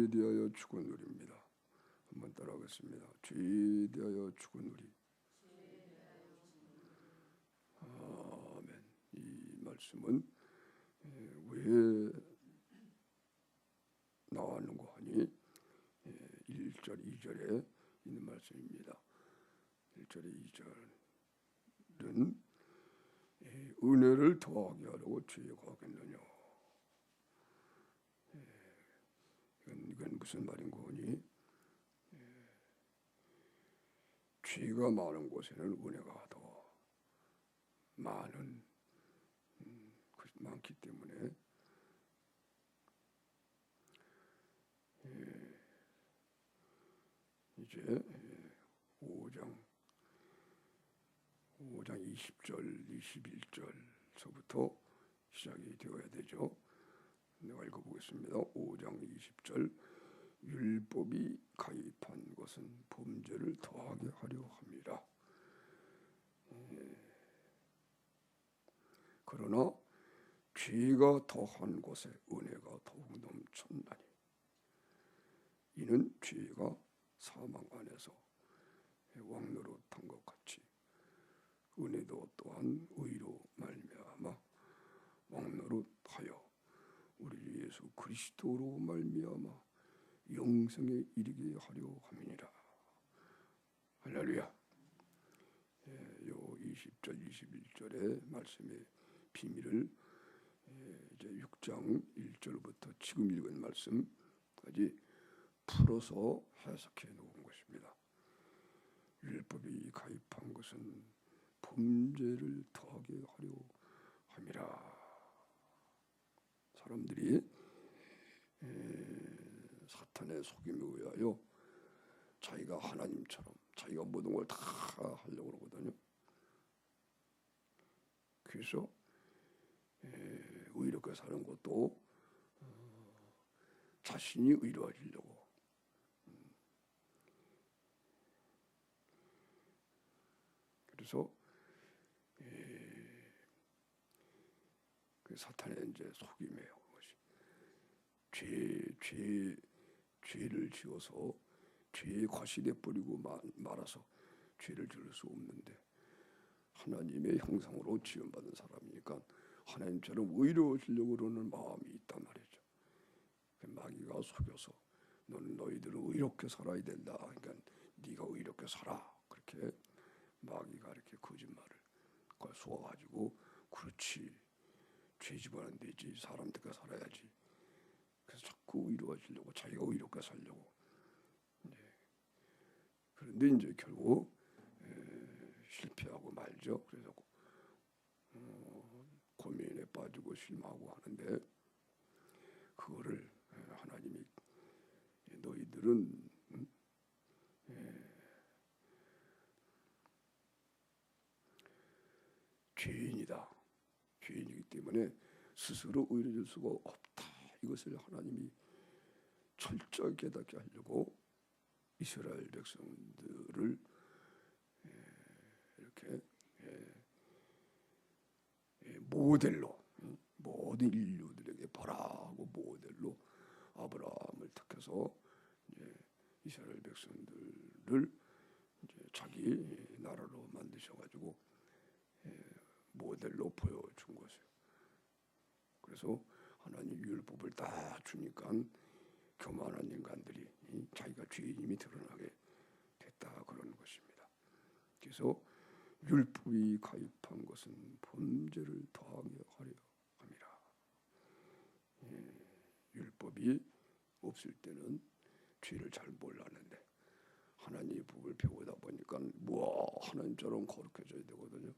죄에 대하여 죽었느리입니다. 한번 따라하겠습니다. 죄에 대하여 죽었느리. 아멘. 이 말씀은 왜 나왔는가 하니 1절 2절에 있는 말씀입니다. 1절에 2절은 은혜를 더하게 하려고 죄에 거하겠느냐. 이건 무슨 말인가 하니 죄가 많은 곳에는 은혜가 더 많기 때문에 이제 5장 20절 21절서부터 시작이 되어야 되죠. 내가 읽어보겠습니다. 5장 20절 율법이 가입한 것은 범죄를 더하게 하려 함이라. 그러나 죄가 더한 곳에 은혜가 더욱 넘쳤나니 이는 죄가 사망 안에서 왕노릇한 것 같이 은혜도 또한 의로 말미암아 왕노릇하여 우리 예수 그리스도로 말미암아 영생에 이르게 하려 함이니라. 할렐루야. 요 20절 21절의 말씀의 비밀을 이제 6장 1절부터 지금 읽은 말씀까지 풀어서 해석해 놓은 것입니다. 율법이 가입한 것은 범죄를 더하게 하려 함이라. 사람들이 사탄의 속임에 의하여 자기가 하나님처럼 자기가 모든 걸 다 하려고 그러거든요. 그래서 의롭게 사는 것도 자신이 의로워지려고 그래서 그 사탄의 이제 속임이에요. 죄를 지어서 죄에 과시돼 버리고 말아서 죄를 지을 수 없는데 하나님의 형상으로 지음받은 사람이니까 하나님처럼 의로워지려고 그러는 마음이 있단 말이죠. 마귀가 속여서 너희들은 의롭게 살아야 된다. 그러니까 네가 의롭게 살아. 그렇게 마귀가 이렇게 거짓말을 그걸 쏘아가지고 그렇지 죄 지면 안 되지 사람들과 살아야지. 그래서 자꾸 의로워지려고 자기가 의롭게 살려고. 그런데 이제 결국 실패하고 말죠. 그래서 고민에 빠지고 실망하고 하는데 그거를 하나님이 너희들은 죄인이다. 죄인이기 때문에 스스로 의로워질 수가 없다. 이것을 하나님이 철저히 깨닫게 하려고 이스라엘 백성들을 이렇게 모델로 모든 인류들에게 보라고 모델로 아브라함을 택해서 이스라엘 백성들을 이제 자기 나라로 만드셔가지고 모델로 보여준 것이에요. 그래서 하나님 율법을 다 주니까 교만한 인간들이 자기가 죄인임이 드러나게 됐다 그러는 것입니다. 그래서 율법이 가입한 것은 범죄를 더하게 하려 함이라. 율법이 없을 때는 죄를 잘 몰랐는데 하나님의 법을 배우다 보니까 하나님처럼 거룩해져야 되거든요.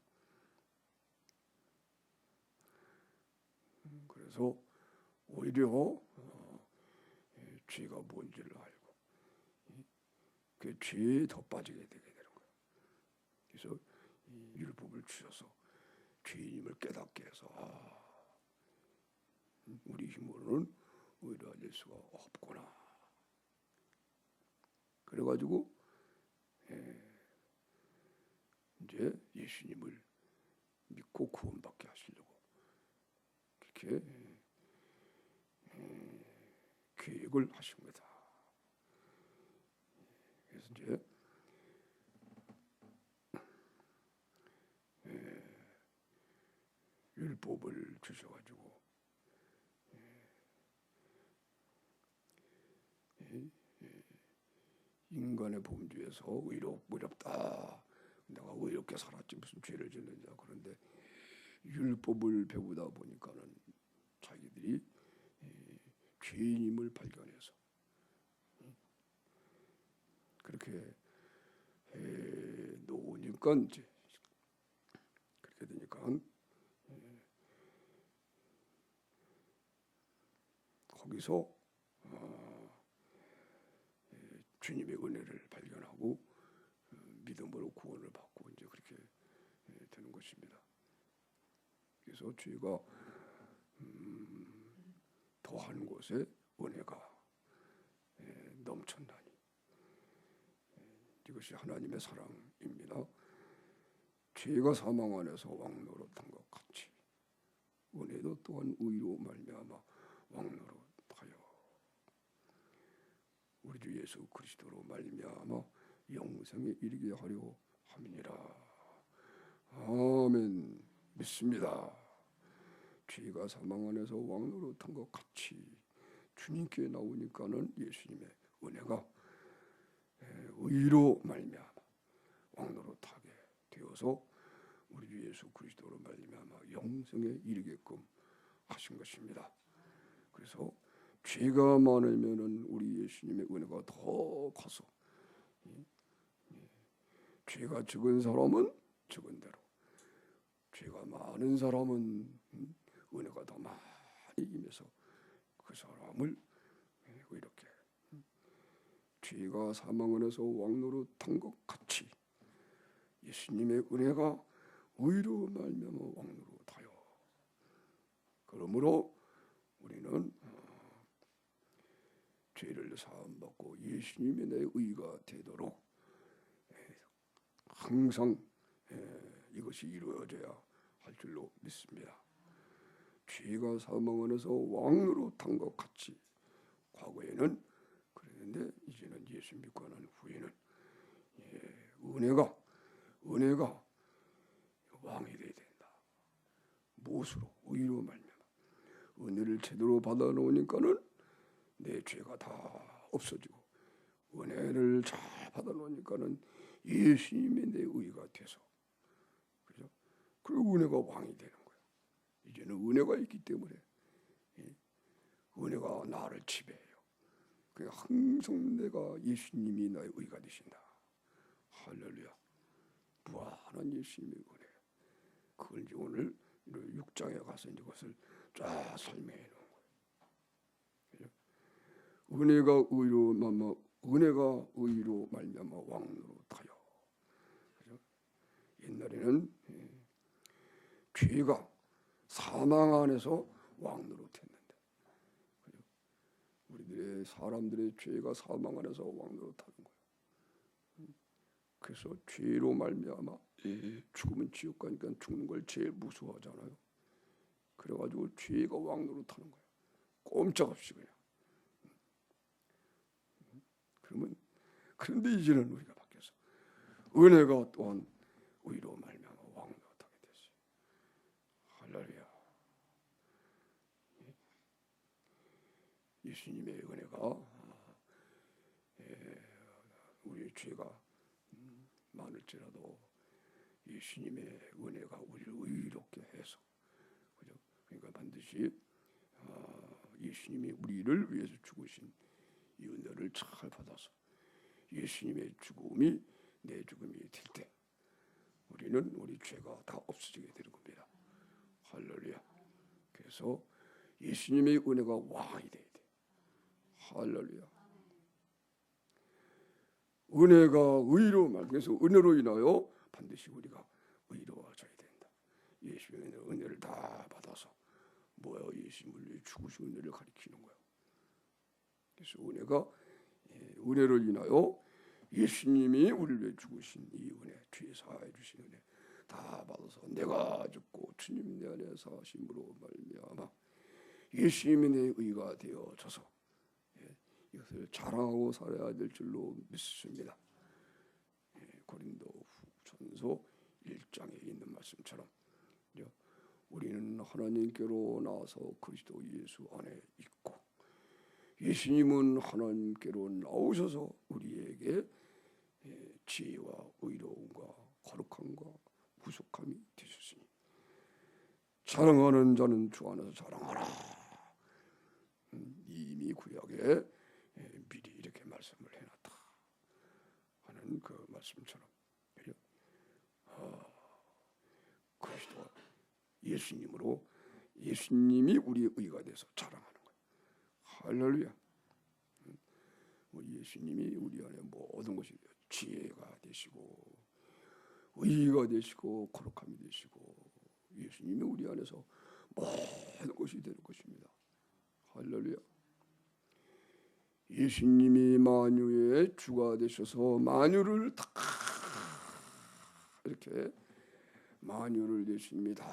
그래서 오히려 죄가 뭔지를 알고 그 죄에 더 빠지게 되게 되는 거예요. 그래서 이 율법을 주셔서 죄인임을 깨닫게 해서 우리 힘으로는 의로워질 수가 없구나. 그래가지고 이제 예수님을 믿고 구원받게 하시려고 그렇게 계획을 하신 거다. 이제 율법을 주셔가지고 인간의 범주에서 의롭다. 내가 의롭게 살았지 무슨 죄를 짓느냐. 그런데 율법을 배우다 보니까는 자기들이 죄인임을 발견해서 그렇게 해 놓으니까 이제 그렇게 되니까 거기서 주님의 은혜를 발견하고 믿음으로 구원을 받고 이제 그렇게 되는 것입니다. 그래서 죄가 더한 곳에 은혜가 넘쳤나니 이것이 하나님의 사랑입니다. 죄가 사망 안에서 왕노릇한 것 같이 은혜도 또한 의로 말미암아 왕노릇하여 우리 주 예수 그리스도로 말미암아 영생에 이르게 하려 함이니라. 아멘. 믿습니다. 죄가 사망 안에서 왕노릇한 것 같이 주님께 나오니까는 예수님의 은혜가 의로 말미암아 왕노릇하게 되어서 우리 주 예수 그리스도로 말미암아 영생에 이르게끔 하신 것입니다. 그래서 죄가 많으면은 우리 예수님의 은혜가 더 커서 죄가 적은 사람은 적은 대로, 죄가 많은 사람은 은혜가 더 많이 임해서 그 사람을 이렇게 죄가 사망 안에서 왕노릇한 것 같이 예수님의 은혜가 의로 말미암아 왕노릇하여 그러므로 우리는 죄를 사함받고 예수님의 내 의가 되도록 항상 이것이 이루어져야 할 줄로 믿습니다. 죄가 사망 안에서 왕노릇한 것 같이 과거에는 그랬는데 이제는 예수 믿고 난 후에는 은혜가 왕이 되어야 된다. 무엇으로? 의로 말미암아 은혜를 제대로 받아놓으니까는 내 죄가 다 없어지고 은혜를 잘 받아놓으니까는 예수님의 내 의가 돼서 그죠? 그리고 은혜가 왕이 되는 거예요. 이제는 은혜가 있기 때문에 은혜가 나를 지배해요. 그냥 항상 내가 예수님이 나의 의가 되신다. 할렐루야. 무한한 예수님의 은혜. 그걸 이제 오늘 6장에 가서 이것을 쫙 설명해 놓은 거예요. 그죠? 은혜가 의로 말미암아 왕노릇하여. 그죠? 옛날에는 죄가 사망 안에서 왕노릇했는데, 그죠? 우리들의 사람들의 죄가 사망 안에서 왕노릇하는 거예요. 그래서 죄로 말미암아 죽으면 지옥 가니까 죽는 걸 제일 무서워하잖아요. 그래가지고 죄가 왕노릇하는 거예요. 꼼짝없이 그냥. 그런데 이제는 우리가 바뀌어서 은혜가 또한 의로 말미암아 왕노릇하게 됐어요. 할렐루야. 예수님의 은혜가 우리의 죄가 많을지라도 예수님의 은혜가 우리를 의롭게 해서, 그죠? 그러니까 반드시 예수님이 우리를 위해서 죽으신 이 은혜를 잘 받아서 예수님의 죽음이 내 죽음이 될 때 우리는 우리 죄가 다 없어지게 되는 겁니다. 할렐루야. 그래서 예수님의 은혜가 왕이 돼야 돼. 할렐루야. 은혜가 의로 그래서 은혜로 인하여 반드시 우리가 의로워져야 된다. 예수님의 은혜를 다 받아서 예수님을 죽으신 은혜를 가리키는 거예요. 그래서 은혜를 인하여 예수님이 우리를 위해 죽으신 이 은혜, 죄 사해 주신 은혜 다 받아서 내가 죽고 주님 내 안에 사심으로 말미암아 예수님이 내 의가 되어져서 이것을 자랑하고 살아야 될 줄로 믿습니다. 고린도후전서 1장에 있는 말씀처럼 우리는 하나님께로 나와서 그리스도 예수 안에 있고 예수님은 하나님께로 나오셔서 우리에게 지혜와 의로움과 거룩함과 구속함이 되셨으니 자랑하는 자는 주 안에서 자랑하라. 이미 구약에 미리 이렇게 말씀을 해놨다 하는 그 말씀처럼 그리스도와 예수님으로 예수님이 우리의 의가 돼서 자랑하는 거예요. 할렐루야. 예수님이 우리 안에 모든 것이 지혜가 되시고 의가 되시고 거룩함이 되시고 예수님이 우리 안에서 모든 것이 되는 것입니다. 할렐루야. 예수님이 만유의 주가 되셔서 만유를 다 이렇게 만유를 예수님이 다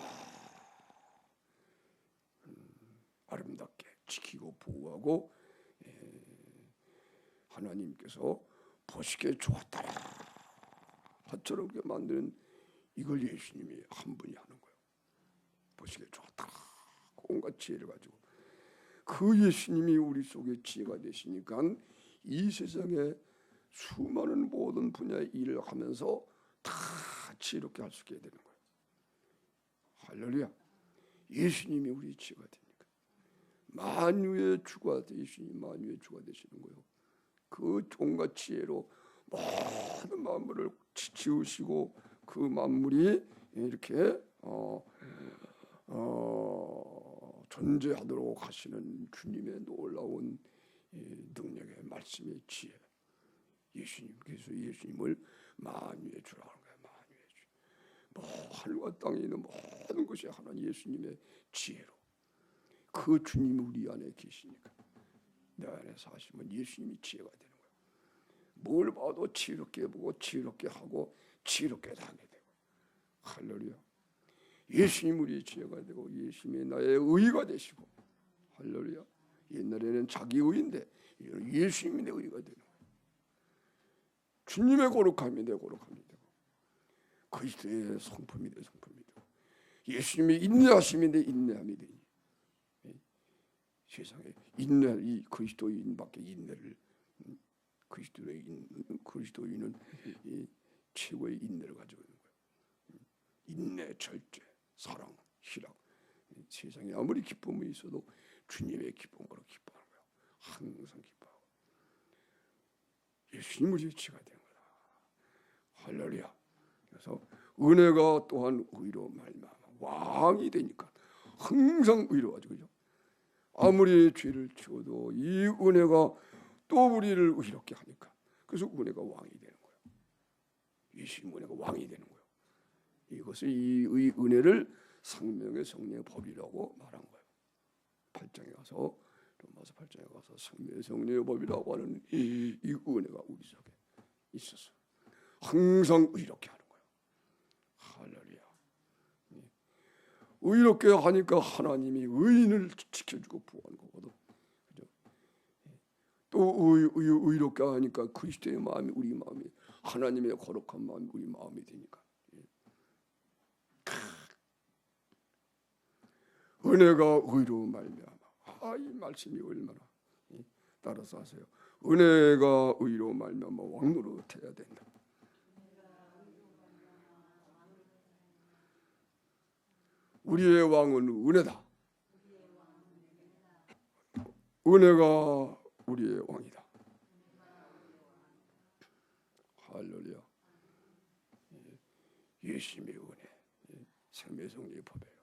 아름답게 지키고 보호하고 하나님께서 보시기에 좋았더라 하처럼 만드는 이걸 예수님이 한 분이 하는 거예요. 보시기에 좋았더라. 온갖 지혜를 가지고 그 예수님이 우리 속에 지혜가 되시니까 이 세상에 수많은 모든 분야의 일을 하면서 다 지혜롭게 할 수 있게 되는 거예요. 할렐루야. 예수님이 우리 지혜가 되니까 만유의 주가 되시니 만유의 주가 되시는 거예요. 그 온갖 지혜로 모든 만물을 지으시고 그 만물이 이렇게 존재하도록 하시는 주님의 놀라운 능력의 말씀의 지혜. 예수님께서 예수님을 만유의 주라고 하는 거예요. 만유의 주. 하늘과 땅에 있는 모든 것이 하나님 예수님의 지혜로 그 주님이 우리 안에 계시니까 내 안에 사시면 예수님이 지혜가 되는 거예요. 뭘 봐도 지혜롭게 보고 지혜롭게 하고 지혜롭게 하게 되고 할렐루야. 예수님 우리의 지혜가 되고 예수님이 나의 의가 되시고 할렐루야. 옛날에는 자기 의인데 예수님이 내 의가 되는 거예요. 주님의 거룩함이 내 거룩함이 되고 그리스도의 성품이 내 성품이 되고 예수님의 인내하심이 내 인내함이 되니 세상에 인내 이 그리스도인밖에 인내를 그리스도인은 이 최고의 인내를 가지고 있는 거예요. 인내, 절제, 사랑, 희락. 세상에 아무리 기쁨이 있어도 주님의 기쁨으로 기뻐하는 거예요. 항상 기뻐하고 예수님 우리의 지혜가 되는 거다. 할렐루야. 그래서 은혜가 또한 의로 말미암아 왕이 되니까 항상 의로워지고 그죠? 아무리 죄를 지어도 이 은혜가 또 우리를 의롭게 하니까 그래서 은혜가 왕이 되는 거예요. 예수님 은혜가 왕이 되는 거예요. 이것을 이 은혜를 생명의 성령의 법이라고 말한 거예요. 8장에 가서 로마서 8장에 가서 생명의 성령의 법이라고 하는 이 은혜가 우리 속에 있어서 항상 의롭게 하는 거예요. 할렐루야. 의롭게 하니까 하나님이 의인을 지켜주고 보호하는 거거든. 그죠? 또 의롭게 하니까 그리스도의 마음이 우리 마음이 하나님의 거룩한 마음이 우리 마음이 되니까. 은혜가 의로 말미암아. 이 말씀이 얼마나 따라서 하세요. 은혜가 의로 말미암아 왕노릇 해야 된다. 우리의 왕은 은혜다. 은혜가 우리의 왕이다. 할렐루야. 예수님의 은혜, 생명의 성령의 법이에요.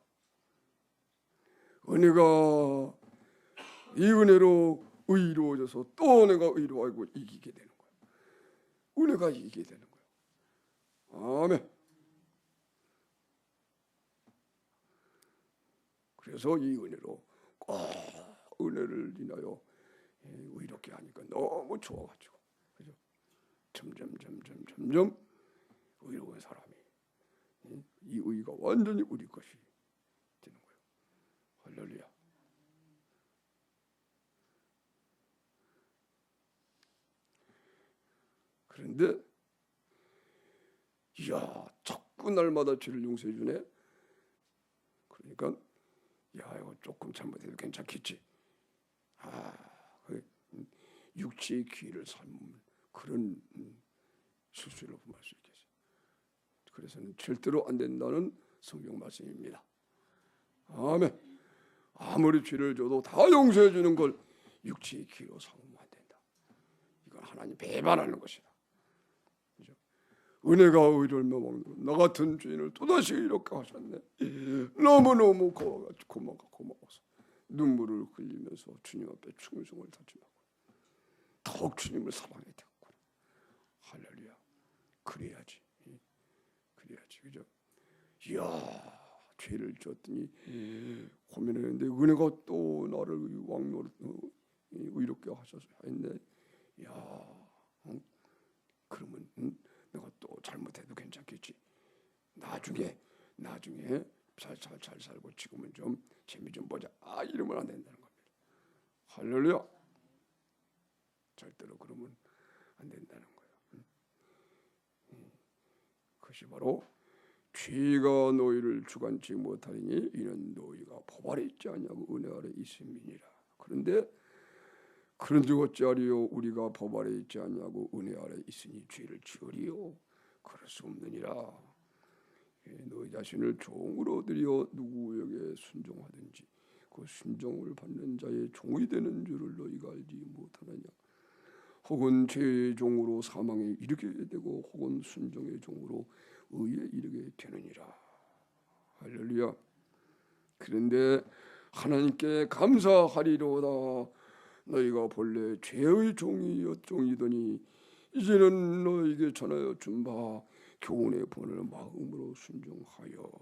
은혜가 이 은혜로 의로워져서 또 내가 의로워하고 이기게 되는 거예요. 은혜가 이기게 되는 거예요. 아멘. 그래서 이 은혜로 꼭 은혜를 인하여 의롭게 하니까 너무 좋아가지고 그죠? 점점 의로운 사람이 이 의가 완전히 우리 것이 되는 거예요. 할렐루야. 그런데 야, 자꾸 날마다 죄를 용서해 주네. 그러니까 야, 이거 조금 잘못해도 괜찮겠지. 육체의 기회를 삶는 그런 수술을 범할 수 있겠어요. 그래서는 절대로 안 된다는 성경 말씀입니다. 아멘. 아무리 죄를 져도 다 용서해 주는 걸 육체의 기회로 삼으면 안 된다. 이건 하나님 배반하는 것이다. 그렇죠? 은혜가 의를 먹는 나 같은 죄인을 또다시 이렇게 하셨네. 너무너무 고마워서 눈물을 흘리면서 주님 앞에 충성을 다짐하고 더욱 주님을 사랑해야 되겠구나. 할렐루야. 그래야지. 그죠? 이야, 죄를 졌더니 고민했는데 은혜가 또 나를 왕노릇 의롭게 하셔서 했네. 야, 그러면 내가 또 잘못해도 괜찮겠지. 나중에 잘 살고 지금은 좀 재미 좀 보자. 이러면 안 된다는 겁니다. 할렐루야. 절대로 그러면 안 된다는 거예요. 그것이 바로 죄가 너희를 주관치 못하리니 이는 너희가 법 아래 있지 않냐고 은혜 아래 있음이니라. 그런데 그런즉 어찌하리요 우리가 법 아래 있지 않냐고 은혜 아래 있으니 죄를 지으리요. 그럴 수 없느니라. 너희 자신을 종으로 들여 누구에게 순종하든지 그 순종을 받는 자의 종이 되는 줄을 너희가 알지 못하느냐. 혹은 죄의 종으로 사망에 이르게 되고 혹은 순종의 종으로 의에 이르게 되느니라. 할렐루야. 그런데 하나님께 감사하리로다. 너희가 본래 죄의 종이더니 이제는 너희에게 전하여 준 바 교훈의 본을 마음으로 순종하여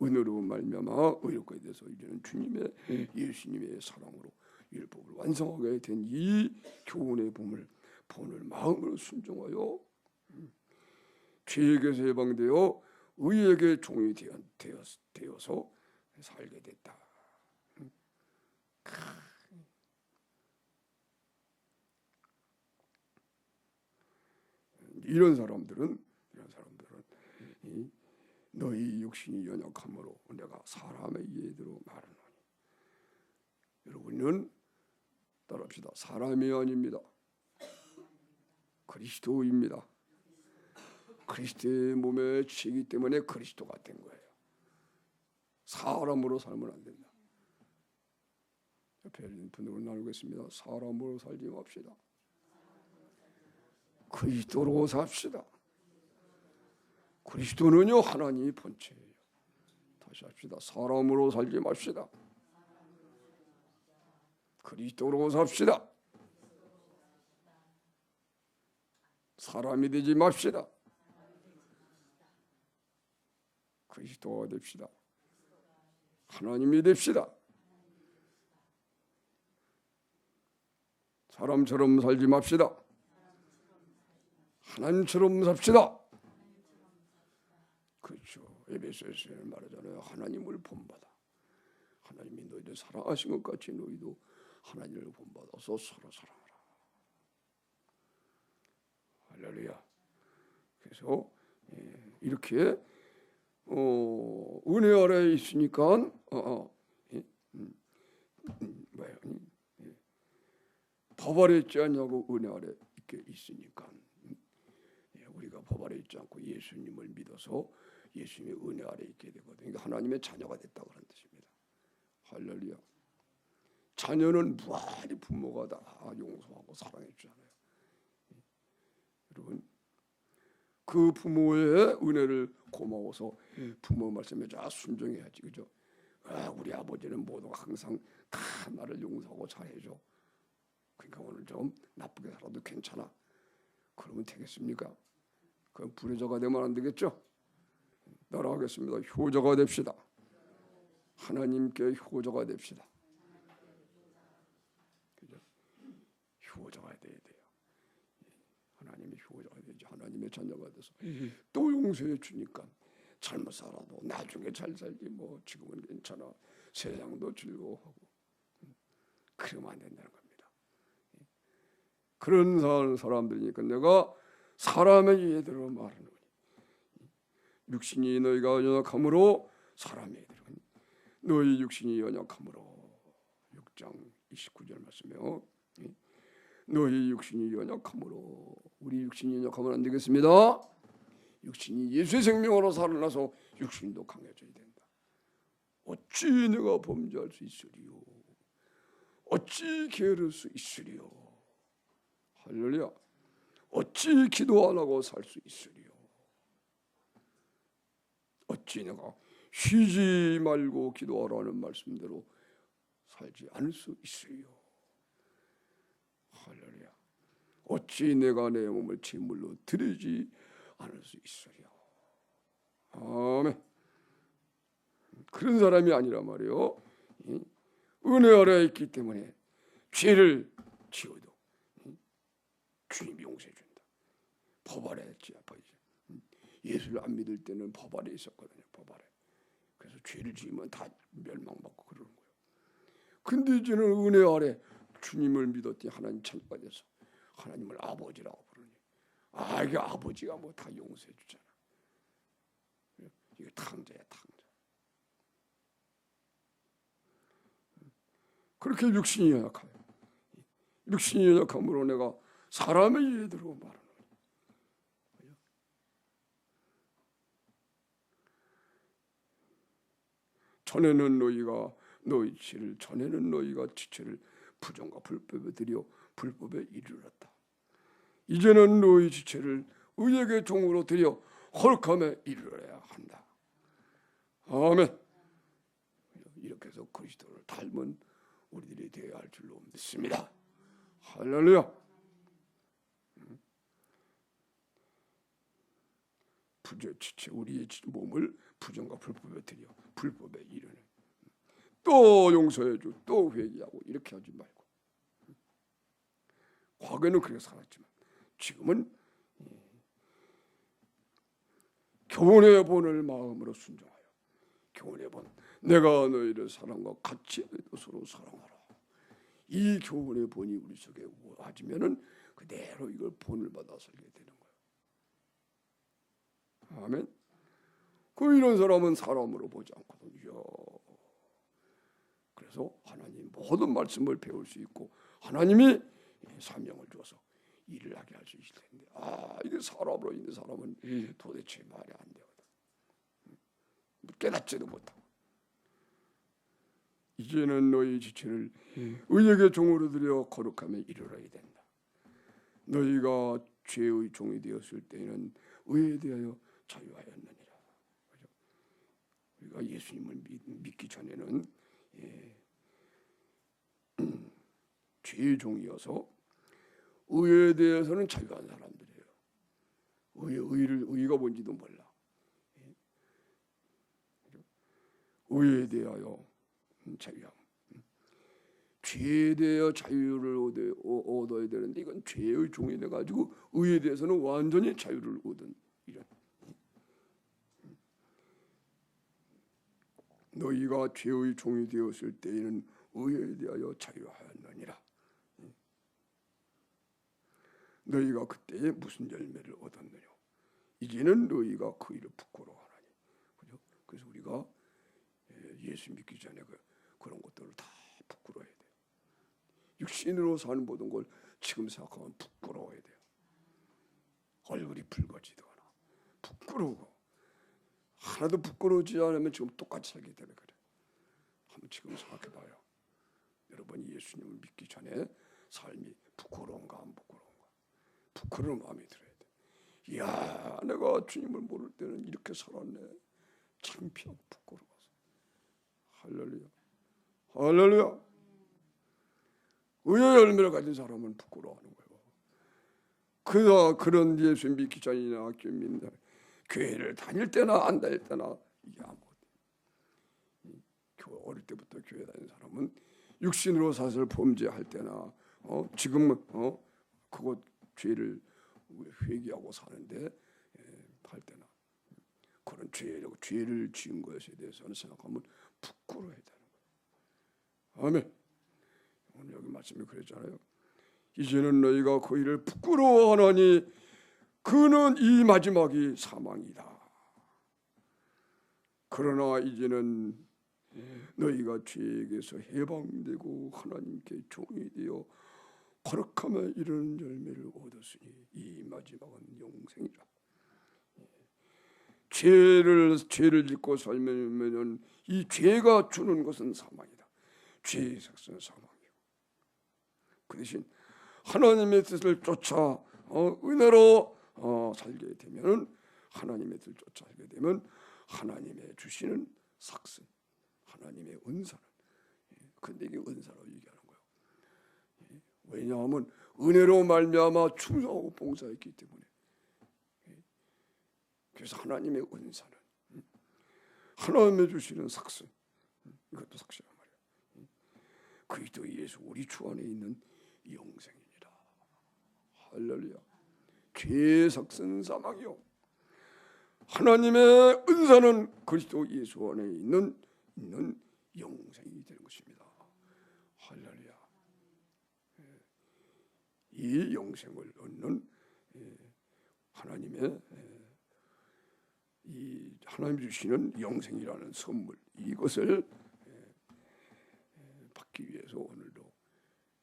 은혜로 말미암아 의롭게 돼서 이제는 주님의 예수님의 사랑으로 율법을 완성하게 된 이 교훈의 본을 마음으로 순종하여 죄에게서 해방되어 의에게 종이 되어서 살게 됐다. 이런 사람들은 너희 육신이 연약함으로 내가 사람의 이해대로 말하노니. 여러분은 따라합시다. 사람이 아닙니다. 그리스도입니다. 그리스도의 몸에 지기 때문에 그리스도가 된 거예요. 사람으로 살면 안 된다. 옆에 있는 분으로 나누겠습니다. 사람으로 살지 맙시다. 그리스도로 삽시다. 그리스도는요 하나님의 본체예요. 다시 합시다. 사람으로 살지 맙시다. 그리스도로 삽시다. 사람이 되지 맙시다. 그리스도가 됩시다. 하나님이 됩시다. 사람처럼 살지 맙시다. 하나님처럼 삽시다. 그렇죠. 에베소서에 말하잖아요. 하나님을 본받아. 하나님이 너희를 사랑하신 것 같이 너희도 하나님을 본받아서 서로 사랑하라. 할렐루야. 그래서 이렇게 은혜 아래에 있으니까 법 아래 있지 않냐고 은혜 아래 있게 있으니까 우리가 법 아래 있지 않고 예수님을 믿어서 예수님의 은혜 아래 있게 되거든요. 그러니까 하나님의 자녀가 됐다고 하는 뜻입니다. 할렐루야. 자녀는 무한히 부모가 다 용서하고 사랑해 주잖아요. 여러분 그 부모의 은혜를 고마워서 부모 말씀에 잘 순종해야지, 그죠? 우리 아버지는 모두가 항상 다 나를 용서하고 잘해줘. 그러니까 오늘 좀 나쁘게 살아도 괜찮아. 그러면 되겠습니까? 그럼 불효자가 되면 안 되겠죠? 따라하겠습니다. 효자가 됩시다. 하나님께 효자가 됩시다. 그죠? 효자가 돼야 돼요. 하나님의 효자가 되지. 하나님의 자녀가 돼서 또 용서해 주니까 잘못 살아도 나중에 잘 살지 뭐 지금은 괜찮아. 세상도 즐거워하고. 그러면 안 된다는 겁니다. 그런 사람들이니까 내가 사람의 이해대로 말하노니 육신이 너희가 연약함으로 사람의 애들은 너희 육신이 연약함으로 6장 29절 말씀이요. 너희 육신이 연약함으로 우리 육신이 연약하면 안 되겠습니다. 육신이 예수의 생명으로 살아나서 육신도 강해져야 된다. 어찌 내가 범죄할 수 있으리요? 어찌 게으를 수 있으리요? 할렐루야. 어찌 기도 안 하고 살 수 있으리요? 어찌 내가 쉬지 말고 기도하라는 말씀대로 살지 않을 수 있으리요? 할렐루야. 어찌 내가 내 몸을 제물로 드리지 않을 수 있으리요? 아멘. 그런 사람이 아니라 말이요. 은혜 아래에 있기 때문에 죄를 지어도 주님이 용서해 준다. 법 아래 있지. 예수를 안 믿을 때는 법 아래 있었거든요. 법 아래. 그래서 죄를 지으면 다 멸망받고 그러는 거예요. 근데 이제는 은혜 아래 주님을 믿었더니 하나님 천가 돼서 하나님을 아버지라고 부르니 이게 아버지가 뭐 다 용서해 주잖아. 이게 탕자야, 탕자. 그렇게 육신이 연약해요. 육신이 연약함으로 내가 사람의 예대로 말하는 거예요. 전에는 너희가 지체를 부정과 불법에 들여 불법에 이르렀다. 이제는 너희 지체를 의에게 종으로 들여 헐감에 이르러야 한다. 아멘. 이렇게 해서 그리스도를 닮은 우리들이 되어야 할 줄로 믿습니다. 할렐루야. 지체 우리의 몸을 부정과 불법에 들여 불법에 이르는 또 용서해줘 또 회개하고 이렇게 하지 말고 과거에는 그렇게 살았지만 지금은 교훈의 본을 마음으로 순종하여 교훈의 본 내가 너희를 사랑과 같이 서로 사랑하라. 이 교훈의 본이 우리 속에 와지면은 그대로 이걸 본을 받아 살게 되는 거예요. 아멘. 이런 사람은 사람으로 보지 않거든요. 그래서 하나님 모든 말씀을 배울 수 있고 하나님이 사명을 줘서 일을 하게 할 수 있을 텐데 이게 사람으로 있는 사람은 도대체 말이 안 되거든. 깨닫지도 못하고 이제는 너희 지체를 의에게 종으로 들여 거룩함에 이르러야 된다. 너희가 죄의 종이 되었을 때에는 의에 대하여 자유하였느니라. 그렇죠? 우리가 예수님을 믿기 전에는 죄의 종이어서 의에 대해서는 자유한 사람들이에요. 의가 뭔지도 몰라. 의에 대하여 자유함. 죄에 대하여 자유를 얻어야 되는데 이건 죄의 종이 돼가지고 의에 대해서는 완전히 자유를 얻은 이런. 너희가 죄의 종이 되었을 때에는 의에 대하여 자유하였느니라. 너희가 그때에 무슨 열매를 얻었느냐? 이제는 너희가 그 일을 부끄러워하나니. 그죠? 그래서 우리가 예수 믿기 전에 그런 것들을 다 부끄러워해야 돼요. 육신으로 사는 모든 걸 지금 생각하면 부끄러워해야 돼요. 얼굴이 붉어지거나 부끄러우고 하나도 부끄러우지 않으면 지금 똑같이 살기 때문에 그래. 한번 지금 생각해봐요. 여러분이 예수님을 믿기 전에 삶이 부끄러운가 안 부끄러운가? 부끄러운 마음이 들어야 돼. 이야, 내가 주님을 모를 때는 이렇게 살았네. 창피하고 부끄러워서. 할렐루야. 할렐루야. 의의 열매를 가진 사람은 부끄러워하는 거예요. 그런 예수 믿기 전이나 믿는다. 교회를 다닐 때나 안 다닐 때나 이게 아무것도. 어릴 때부터 교회 다니는 사람은 육신으로 사실 범죄할 때나 지금은 그것 죄를 회개하고 사는데 할 때나 그런 죄를 지은 것에 대해서는 생각하면 부끄러워야 되는 거예요. 아멘. 오늘 여기 말씀이 그랬잖아요. 이제는 너희가 그 일을 부끄러워하나니 그는 이 마지막이 사망이다. 그러나 이제는 너희가 죄에게서 해방되고 하나님께 종이 되어 거룩함에 이르는 열매를 얻었으니 이 마지막은 영생이라. 죄를 짓고 살면 이 죄가 주는 것은 사망이다. 죄의 색은 사망이고, 그 대신 하나님의 뜻을 쫓아 은혜로 살게 되면, 하나님의 뜻을 쫓아 살게 되면 하나님의 주시는 삭슨, 하나님의 은사는, 근데 이게 은사라고 얘기하는 거예요. 왜냐하면 은혜로 말미암아 충성하고 봉사했기 때문에. 그래서 하나님의 은사는, 하나님의 주시는 삭슨, 이것도 삭시란 말이에요. 그리스도 예수 우리 주 안에 있는 영생이니라. 할렐루야. 죄의 삭슨 사망이요, 하나님의 은사는 그리스도 예수 안에 있는 영생이 되는 것입니다. 할렐루야. 이 영생을 얻는 하나님의 이 하나님 주시는 영생이라는 선물, 이것을 받기 위해서 오늘도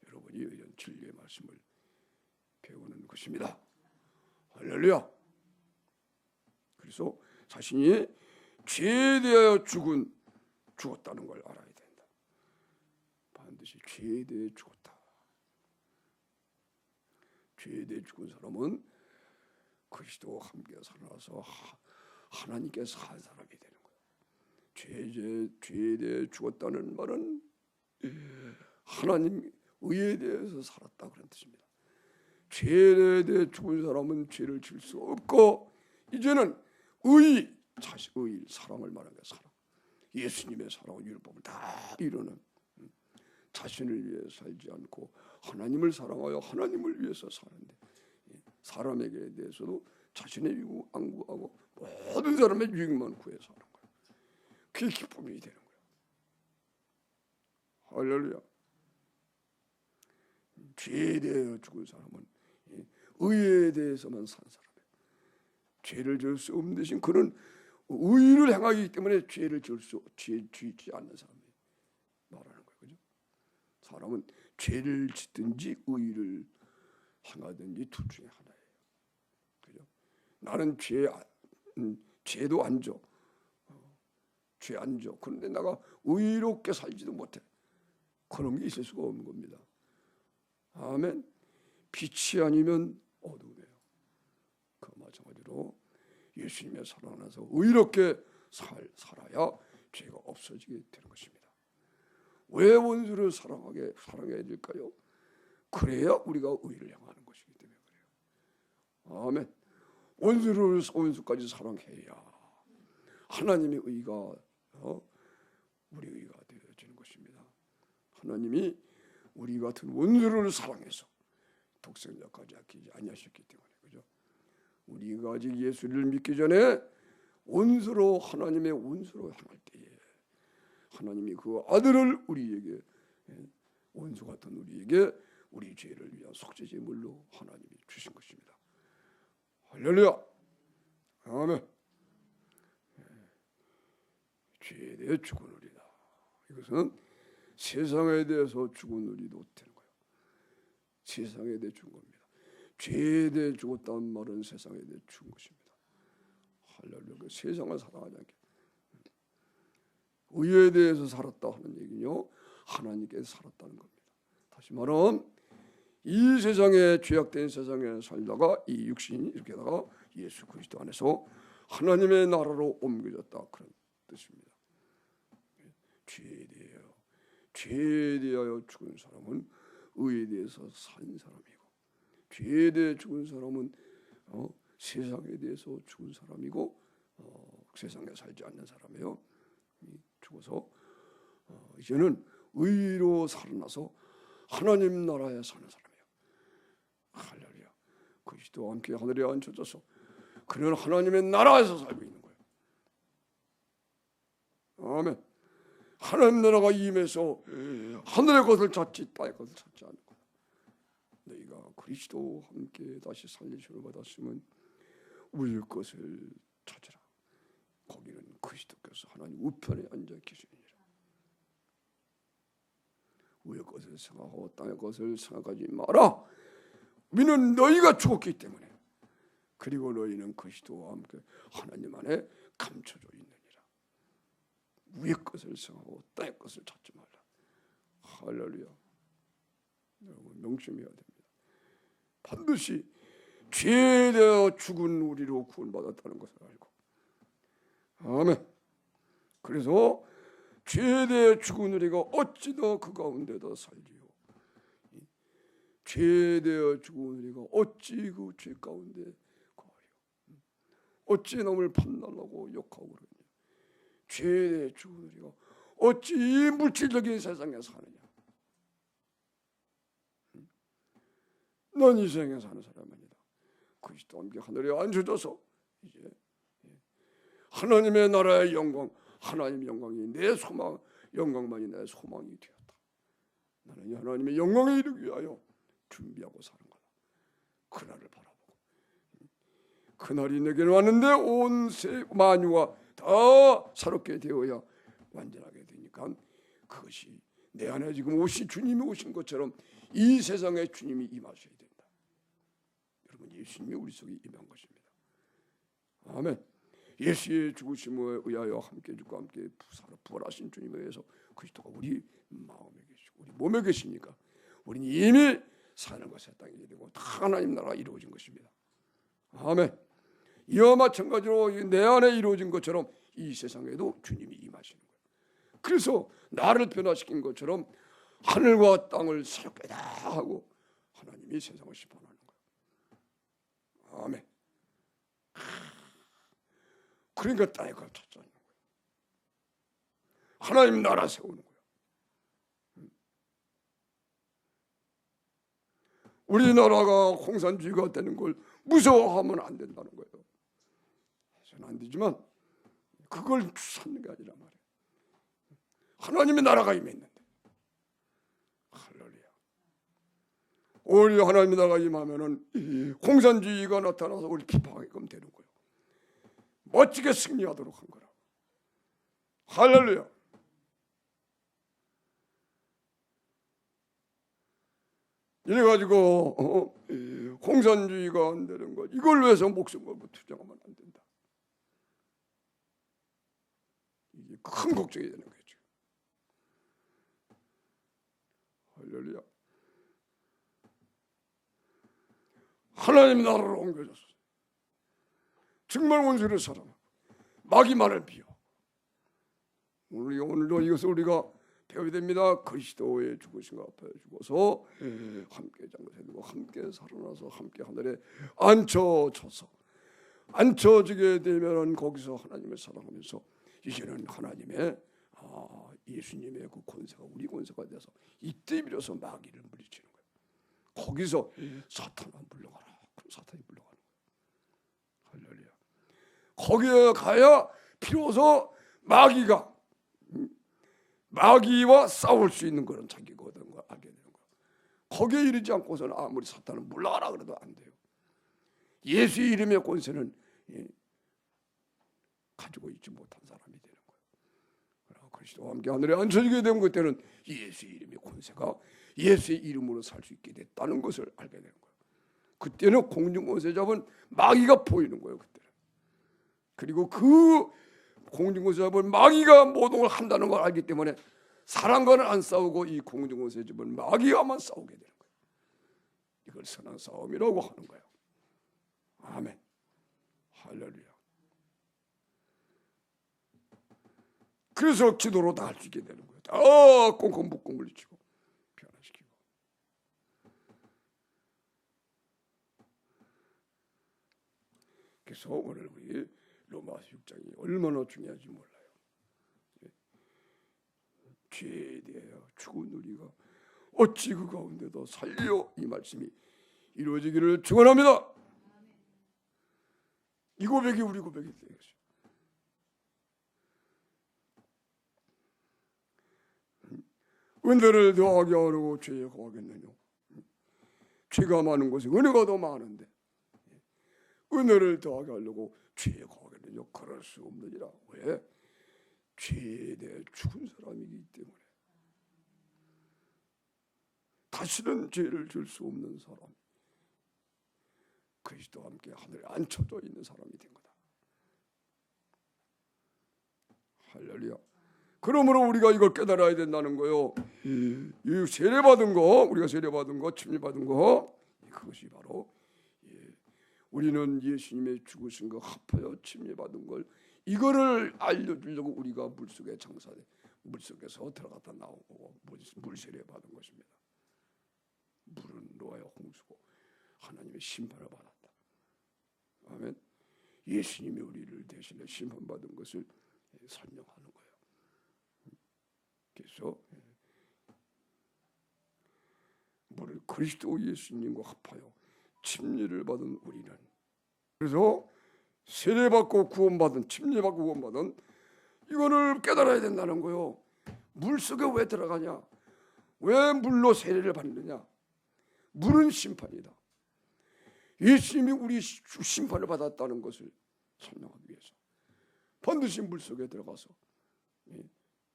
여러분이 이런 진리의 말씀을 배우는 것입니다. 할렐루야. 그래서 자신이 죄에 대하여 죽었다는 걸 알아야 된다. 반드시 죄에 대해 죽었다. 죄에 대해 죽은 사람은 그리스도와 함께 살아서 하나님께 산 사람이 되는 거예요. 죄에 대해 죽었다는 말은 하나님 의에 대해서 살았다 그런 뜻입니다. 죄에 대해 죽은 사람은 죄를 질 수 없고, 이제는 의, 사랑을 말하는 거예요. 사랑. 예수님의 사랑과 율법을 다 이루는, 자신을 위해 살지 않고 하나님을 사랑하여 하나님을 위해서 사는데, 사람에게 대해서도 자신의 유익 안 구하고 모든 사람의 유익만 구해서 하는 거예요. 그게 기쁨이 되는 거예요. 할렐루야. 죄에 대해 죽은 사람은 의에 대해서만 산 사람이에요. 죄를 지을 수 없는 대신 그는 의를 행하기 때문에 죄를 짓지 않는 사람이 말하는 거예요. 그죠? 사람은 죄를 짓든지 의를 행하든지 둘 중에 하나예요. 그죠? 나는 죄도 안 줘. 죄 안 줘. 그런데 내가 의롭게 살지도 못해. 그런 게 있을 수가 없는 겁니다. 아멘. 빛이 아니면 어두움이에요. 그 마찬가지로 예수님의 사랑 안에서 의롭게 살아야 죄가 없어지게 되는 것입니다. 왜 원수를 사랑해야 될까요? 그래야 우리가 의를 행하는 것이기 때문에 그래요. 아멘. 원수까지 사랑해야 하나님의 의가 우리 의가 되어지는 것입니다. 하나님이 우리 같은 원수를 사랑해서 독생자까지 아끼지 아니하셨기 때문에, 그죠? 우리가 아직 예수를 믿기 전에 하나님의 원수로 행할 때에 하나님이 그 아들을 우리에게, 원수 같은 우리에게 우리 죄를 위한 속죄제물로 하나님이 주신 것입니다. 할렐루야. 아멘. 죄에 대해 죽은 우리다. 이것은 세상에 대해서 죽은 우리도 되는 거예요. 세상에 대해 죽은 겁니다. 죄에 대해 죽었다는 말은 세상에 대해 죽은 것입니다. 할렐루야. 세상을 사랑하지 않게, 의에 대해서 살았다 하는 얘기는요, 하나님께서 살았다는 겁니다. 다시 말하면 이 세상에, 죄악된 세상에 살다가 이 육신이 이렇게다가 예수 그리스도 안에서 하나님의 나라로 옮겨졌다 그런 뜻입니다. 죄에 대하여 죽은 사람은 의에 대해서 산 사람이고, 죄에 대해 죽은 사람은 세상에 대해서 죽은 사람이고, 세상에 살지 않는 사람이에요. 죽어서 이제는 의로 살아나서 하나님 나라에 사는 사람이에요. 할렐루야. 그리스도와 함께 하늘에 앉혀져서 그는 하나님의 나라에서 살고 있는 거예요. 아멘. 하나님 나라가 임해서 하늘의 것을 찾지 땅의 것을 찾지 않는 거야. 너희가 그리스도와 함께 다시 살리심을 받았으면 우리 것을 찾으라. 거기는 그리스도께 그래서 하나님 우편에 앉아 계시느니라. 위의 것을 생각하고 땅의 것을 생각하지 마라. 우리는 너희가 죽었기 때문에, 그리고 너희는 그리스도와 함께 하나님 안에 감춰져 있느니라. 위의 것을 생각하고 땅의 것을 찾지 말라. 할렐루야. 여러분 명심해야 됩니다. 반드시 죄에 대하여 죽은 우리로 구원받았다는 것을 알고, 아멘. 그래서 죄에 대해 죽은 우리가 어찌 더 그 가운데다 살리요. 죄에 대해 죽은 우리가 어찌 그 죄 가운데 거하려. 어찌 남을 판단하고 욕하고 그러냐. 죄에 대해 죽은 우리가 어찌 이 물질적인 세상에 사느냐. 넌 이 세상에 사는 사람 아니다. 그리스도와 함께 하늘에 앉혀져서 이제 하나님의 나라의 영광, 하나님의 영광이 내 소망, 영광만이 내 소망이 되었다. 나는 하나님의 영광에 이르기 위하여 준비하고 사는 거다. 그날을 바라보고, 그날이 내게는 왔는데 온 만유가 다 새롭게 되어야 완전하게 되니까, 그것이 내 안에 지금 주님이 오신 것처럼 이 세상에 주님이 임하셔야 된다. 여러분, 예수님이 우리 속에 임한 것입니다. 아멘. 예수의 죽으심에 의하여 함께 죽고 함께 부활하신 주님에 의해서 그리스도가 우리 마음에 계시고 우리 몸에 계시니까 우리는 이미 사는 것에 땅이 되고 다 하나님 나라가 이루어진 것입니다. 아멘. 이와 마찬가지로 내 안에 이루어진 것처럼 이 세상에도 주님이 임하시는 거예요. 그래서 나를 변화시킨 것처럼 하늘과 땅을 새롭게 다 하고 하나님이 세상을 심판하는 거예요. 아멘. 그러니까 땅에 걸 찾자는 거예요. 하나님 나라 세우는 거예요. 우리나라가 공산주의가 되는 걸 무서워하면 안 된다는 거예요. 해서는 안 되지만 그걸 찾는 게 아니란 말이에요. 하나님의 나라가 임했는데, 할렐루야. 오히려 하나님의 나라가 임하면은 공산주의가 나타나서 우리 기뻐하게끔 되는 거예요. 멋지게 승리하도록 한 거라. 할렐루야. 이래가지고 공산주의가 안 되는 것, 이걸 위해서 목숨 걸고 투쟁하면 안 된다. 이게 큰 걱정이 되는 거죠. 할렐루야. 하나님 나라로 옮겨졌어. 정말 원수를 사랑하고 마귀만을 비워. 오늘도 이것을 우리가 배워야 됩니다. 그리스도의 죽으심과 앞에 죽어서 함께 장사해 두고 함께 살아나서 함께 하늘에 앉혀지게 되면 거기서 하나님을 사랑하면서 이제는 하나님의 예수님의 그 권세가 우리 권세가 돼서 이때 비로소 마귀를 물리치는 거예요. 거기서 사탄아 물러가라. 그럼 사탄이 물러가는 거예요. 할렐루야. 거기에 가야 비로소 마귀와 싸울 수 있는 그런 자기가 얻은 걸 알게 되는 거예요. 거기에 이르지 않고서는 아무리 사탄은 물러가라 그래도 안 돼요. 예수의 이름의 권세는 가지고 있지 못한 사람이 되는 거예요. 그리스도와 함께 하늘에 앉혀지게 된 그때는 예수의 이름의 권세가 예수의 이름으로 살 수 있게 됐다는 것을 알게 되는 거예요. 그때는 공중권세 잡은 마귀가 보이는 거예요. 그때는. 그리고 그 공중권세 잡은 마귀가 모든 걸 한다는 걸 알기 때문에 사람과는 안 싸우고 이 공중권세 잡은 마귀와만 싸우게 되는 거예요. 이걸 선한 싸움이라고 하는 거예요. 아멘. 할렐루야. 그래서 기도로 다 할 수 있게 되는 거예요. 다 꽁꽁 묶고 물리치고 변화시키고. 그래서 오늘 우리 로마서 6장이 얼마나 중요한지 몰라요. 죄에 대하여 죽은 우리가 어찌 그 가운데도 살려, 이 말씀이 이루어지기를 축원합니다. 이 고백이 우리 고백이 되겠어요. 은혜를 더하게 하려고 죄에 거하겠느냐. 죄가 많은 곳에 은혜가 더 많은데 은혜를 더하게 하려고 죄에 거하겠느냐. 그럴 수 없느니라. 왜? 죄에 대해 죽은 사람이기 때문에 다시는 죄를 질 수 없는 사람, 그리스도와 함께 하늘에 앉혀져 있는 사람이 된 거다. 할렐루야. 그러므로 우리가 이걸 깨달아야 된다는 거요. 이 세례받은 거, 우리가 세례받은 거, 침례받은 거, 그것이 바로 우리는 예수님의 죽으신 거 합하여 침례받은 걸, 이거를 알려주려고 우리가 물속에 장사돼, 물속에서 들어갔다 나오고 물세례 받은 것입니다. 물은 노아의 홍수고 하나님의 심판을 받았다. 아멘. 예수님이 우리를 대신해 심판받은 것을 설명하는 거예요. 그래서 물을 그리스도 예수님과 합하여 침례를 받은 우리는, 그래서 세례받고 구원받은, 침례받고 구원받은 이거를 깨달아야 된다는 거예요. 물속에 왜 들어가냐? 왜 물로 세례를 받느냐? 물은 심판이다. 예수님이 우리 심판을 받았다는 것을 설명하기 위해서 반드시 물속에 들어가서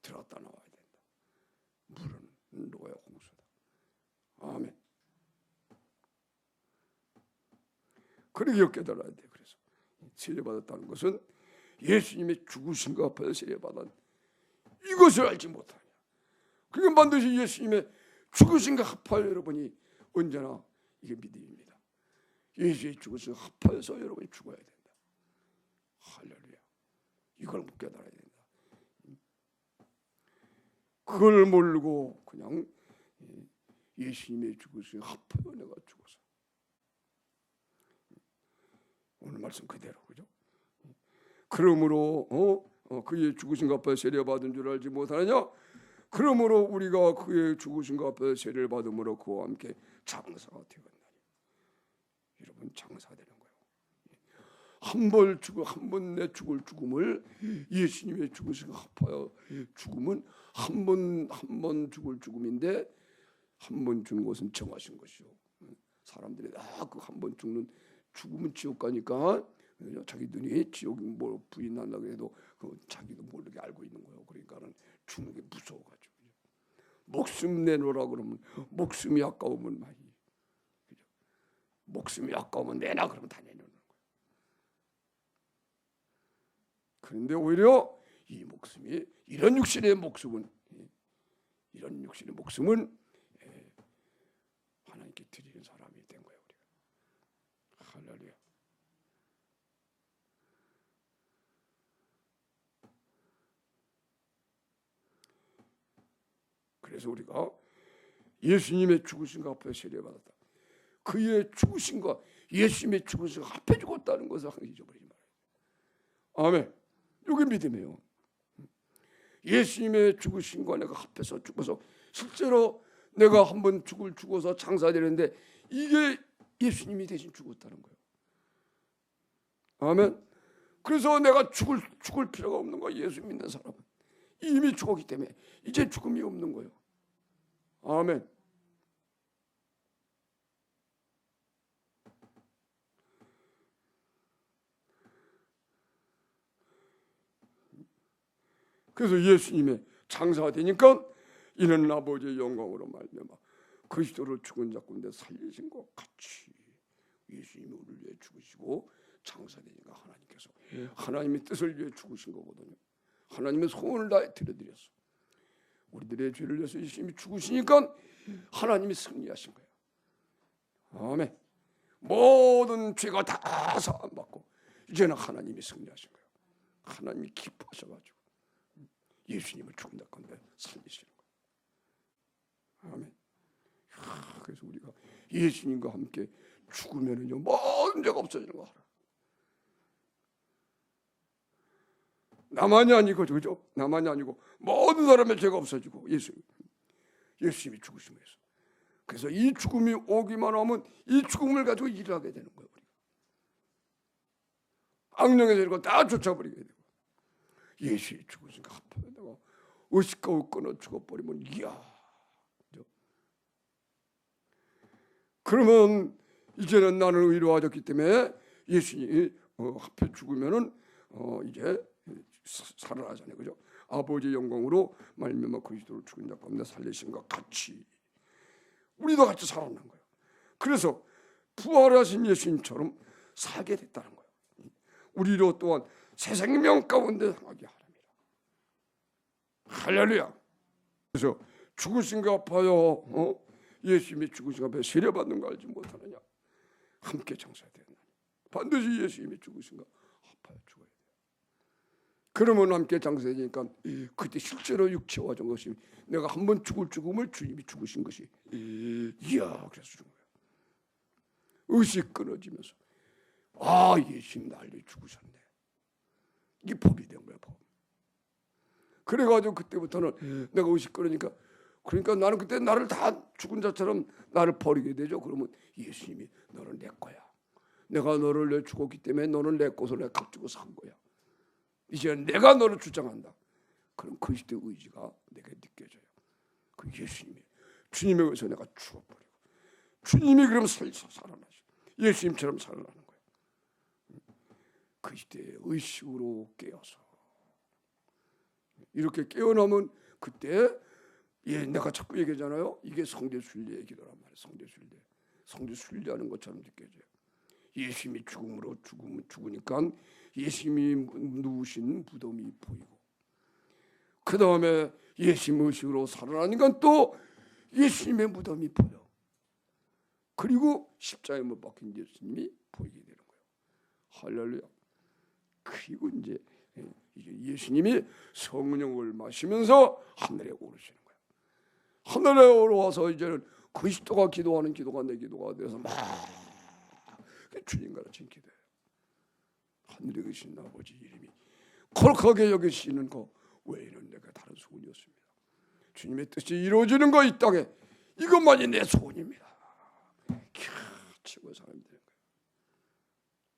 들어갔다 나와야 된다. 물은 노아의 홍수다. 아멘. 그러게 깨달아야 돼. 그래서 세례받았다는 것은 예수님의 죽으신과 합하여 세례받은 이것을 알지 못하냐. 그게 반드시 예수님의 죽으신과 합하여 여러분이 언제나 이게 믿음입니다. 예수의 죽으신 합하여서 여러분이 죽어야 된다. 할렐루야. 이걸 깨달아야 된다. 그걸 모르고 그냥 예수님의 죽으신 합하여 내가 죽어서, 오늘 말씀 그대로, 그죠? 그러므로 그의 죽으신 것 앞에 세례 받은 줄 알지 못하느냐? 그러므로 우리가 그의 죽으신 것 앞에 세례를 받음으로 그와 함께 장사가 되었나니. 여러분, 장사되는 거예요. 한 번 내 죽을 죽음을, 예수님의 죽으신 것 합하여 죽음은 한 번 죽을 죽음인데, 한 번 죽는 것은 정하신 것이요. 사람들이 그 한 번 죽는 죽으면 지옥 가니까 자기 눈이 지옥 뭐 부인한다고 해도 자기도 모르게 알고 있는 거예요. 그러니까는 죽는 게 무서워가지고, 목숨 내놓으라 그러면 목숨이 아까우면 많이, 그죠? 목숨이 아까우면 내놔 그러면 다 내놓는 거예요. 그런데 오히려 이 목숨이, 이런 육신의 목숨은 하나님께 드리는 사람이 된 거예요. 우리가. 할렐루야. 그래서 우리가 예수님의 죽으신과 합해 세례받았다. 그의 죽으신과 예수님의 죽으신과 합해 죽었다는 것을 항상 잊어버리지 말아요. 아멘. 이게 믿음이에요. 예수님의 죽으신과 내가 합해서 죽어서 실제로 내가 한번 죽어서 장사되는데, 이게 예수님이 대신 죽었다는 거예요. 아멘. 그래서 내가 죽을 필요가 없는 거예요. 예수 믿는 사람은 이미 죽었기 때문에 이제 죽음이 없는 거예요. 아멘. 그래서 예수님의 장사가 되니까 이는 아버지의 영광으로 말미암아 그리스도를 죽은 자 가운데 살리신 것 같이 예수님이 우리를 위해 죽으시고 장사되니까 하나님께서 하나님의 뜻을 위해 죽으신 거거든요. 하나님의 소원을 다 드려드렸어. 우리들의 죄를 위해서 예수님이 죽으시니까 하나님이 승리하신 거예요. 아멘. 모든 죄가 다 사함받고 이제는 하나님이 승리하신 거예요. 하나님이 기뻐하셔가지고 예수님을 죽은 자 가운데 살리시는 거예요. 아멘. 그래서 우리가 예수님과 함께 죽으면은요 모든 죄가 없어지는 거 알아. 나만이 아니고, 그죠? 나만이 아니고 모든 사람의 죄가 없어지고 예수님이 죽으심에서. 그래서 이 죽음이 오기만 하면 이 죽음을 가지고 일을 하게 되는 거예요. 우리가. 악령의 세력을 다 쫓아버리게 되고 예수의 죽으신가 합하다가 의식하고 끊어 죽어버리면 그죠? 그러면 이제는 나는 의로워졌기 때문에 예수님이 합해 죽으면은 이제 살아나잖아요, 그죠? 아버지의 영광으로 말미암아 그리스도를 죽은 자 가운데 살리신 것 같이 우리도 같이 살아난 거예요. 그래서 부활하신 예수님처럼 살게 됐다는 거예요. 우리로 또한 새 생명 가운데 행하게 하랍니다. 할렐루야. 그래서 죽으신가 아파요. 예수님이 죽으신가 아파요. 세례받는 거 알지 못하느냐. 함께 장사해야 되는 반드시 예수님이 죽으신가 아파요. 죽어야 돼요. 그러면 함께 장사해야 되니까 그때 실제로 육체와 전 것이 내가 한번 죽을 죽음을 주님이 죽으신 것이 이야 그래서 죽은 거예요. 의식 끊어지면서 예수님 날 위해 죽으셨네. 이게 법이 된 거야. 법. 그래가지고 그때부터는 내가 의식 끊으니까 그러니까 나는 그때 나를 다 죽은 자처럼 나를 버리게 되죠. 그러면 예수님이 너는 내 거야. 내가 너를 내 죽었기 때문에 너는 내 것을 내가 값주고 산 거야. 이제 내가 너를 주장한다. 그럼 그리스도의 의지가 내게 느껴져요. 그 예수님이 주님에 의해서 내가 죽어버리고 주님이 그럼 살아나죠. 예수님처럼 살아나는 거예요. 그리스도의 의식으로 깨어서 이렇게 깨어나면 그때 내가 자꾸 얘기하잖아요. 이게 성대 순례의 기도란 말이에요. 성대 순례하는 것처럼 느껴져요. 예수님이 죽음으로 죽으니까 예수님이 누우신 무덤이 보이고 그 다음에 예수님 의식으로 살아나니까 또 예수님의 무덤이 보여. 그리고 십자가에 못 박힌 예수님이 보이게 되는 거예요. 할렐루야. 그리고 이제 예수님이 성령을 마시면서 하늘에 오르시는 거예요. 하늘에 올라와서 이제는 그리스도가 기도하는 기도가 내 기도가 돼서 막 주님과 같이 기도해요. 하늘에 계신 아버지 이름이 거룩하게 여기시는 거 외에는 내가 다른 소원이 없습니다. 주님의 뜻이 이루어지는 거 이 땅에 이것만이 내 소원입니다. 최고의 사람이 되는 거예요.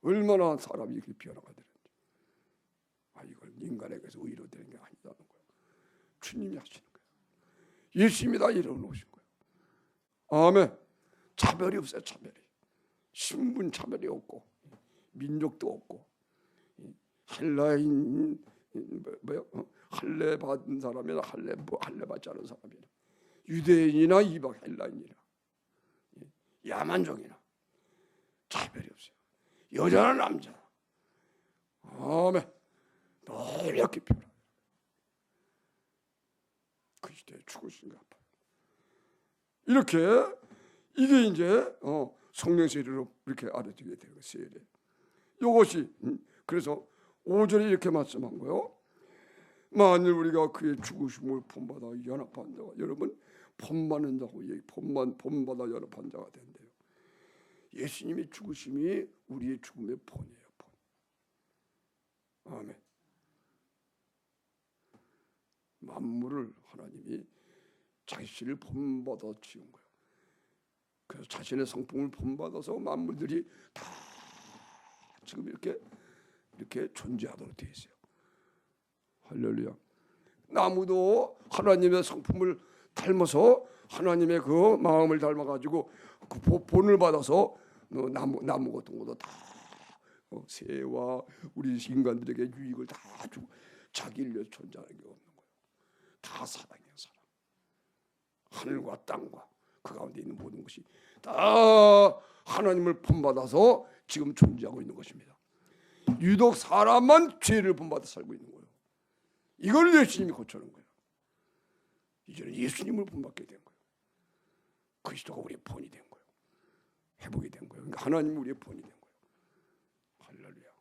얼마나 사람이 이렇게 변화가 되는지. 이걸 인간에게서 의로 되는 게 아니다는 거예요. 주님이 하시는 거예요. 예수님이 다 이뤄놓으신 거예요. 아멘. 차별이 없어요. 차별이. 신분 차별이 없고 민족도 없고 헬라인 할례 받은 사람이나 할례 받지 않은 사람이나 유대인이나 이방 헬라인이나 야만족이나 차별이 없어요. 여자나 남자나. 아멘. 놀랍게 변화. 그 시대에 죽으신가 봐요. 이렇게 이게 이제 성령 세례로 이렇게 알아두게 되는 거예요. 세례. 이것이 그래서 5절에 이렇게 말씀한 거예요. 만일 우리가 그의 죽으심을 본받아 연합한 자가 여러분 본받는 자고 본받아 연합한 자가 된대요. 예수님의 죽으심이 우리의 죽음의 본이에요. 본. 아멘. 만물을 하나님이 자신을 본받아 지은 거예요. 그래서 자신의 성품을 본받아서 만물들이 다 지금 이렇게 존재하도록 되어 있어요. 할렐루야. 나무도 하나님의 성품을 닮아서 하나님의 그 마음을 닮아가지고 그 본을 받아서 나무 같은 것도 다 새와 우리 인간들에게 유익을 다 주고 자기를 위해서 존재하는 게 없는 거예요. 다 사랑이에요. 사랑. 하늘과 땅과 그 가운데 있는 모든 것이 다 하나님을 본받아서 지금 존재하고 있는 것입니다. 유독 사람만 죄를 본받아 살고 있는 거예요. 이걸 예수님이 고쳐놓은 거예요. 이제는 예수님을 본받게 된 거예요. 그리스도가 우리의 본이 된 거예요. 회복이 된 거예요. 그러니까 하나님이 우리의 본이 된 거예요. 할렐루야.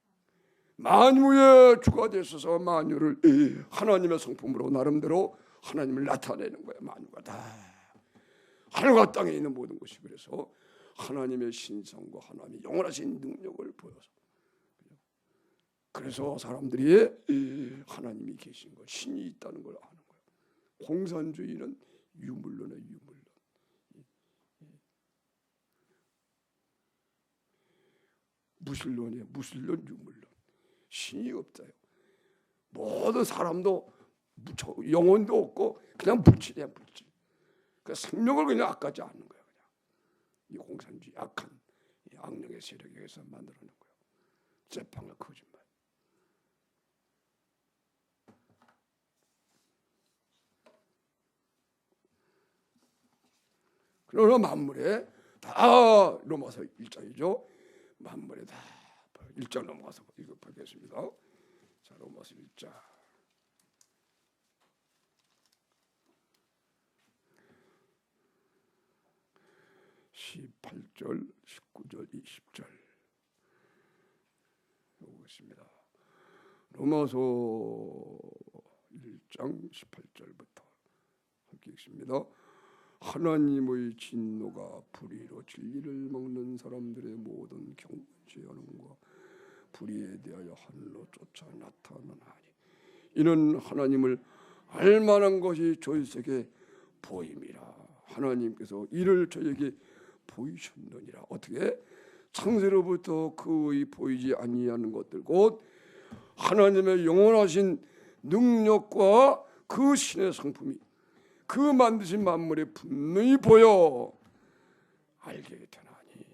만유의 주가 되셔서 만유를 하나님의 성품으로 나름대로 하나님을 나타내는 거예요. 만유가 다 하늘과 땅에 있는 모든 것이 그래서 하나님의 신성과 하나님의 영원하신 능력을 보여서 그래서 사람들이 하나님이 계신 것, 신이 있다는 걸 아는 거예요. 공산주의는 유물론의 유물론. 무신론이에요. 무신론, 유물론. 신이 없어요. 모든 사람도 영혼도 없고 그냥 물질이야, 물질. 그 생명을 그냥 아까지 않는 거예요. 그냥 이 공산주의 악한 이 악령의 세력에 의해서 만들어낸 거예요. 재판과 거짓말. 그러나 만물에 다 로마서 1장이죠. 만물에 다 1장 넘어가서 읽어보겠습니다. 자, 로마서 1장 18절, 19절, 20절 보겠습니다. 로마서 1장 18절부터 함께 읽습니다. 하나님의 진노가 불의로 진리를 먹는 사람들의 모든 경건치 여론과 불의에 대하여 하늘로 쫓아 나타나나니 이는 하나님을 알만한 것이 저희에게 보임이라. 하나님께서 이를 저에게 보이셨느니라. 어떻게? 창세로부터 그의 보이지 아니하는 것들 곧 하나님의 영원하신 능력과 그 신의 성품이 그 만드신 만물에 분명히 보여 알게 되나니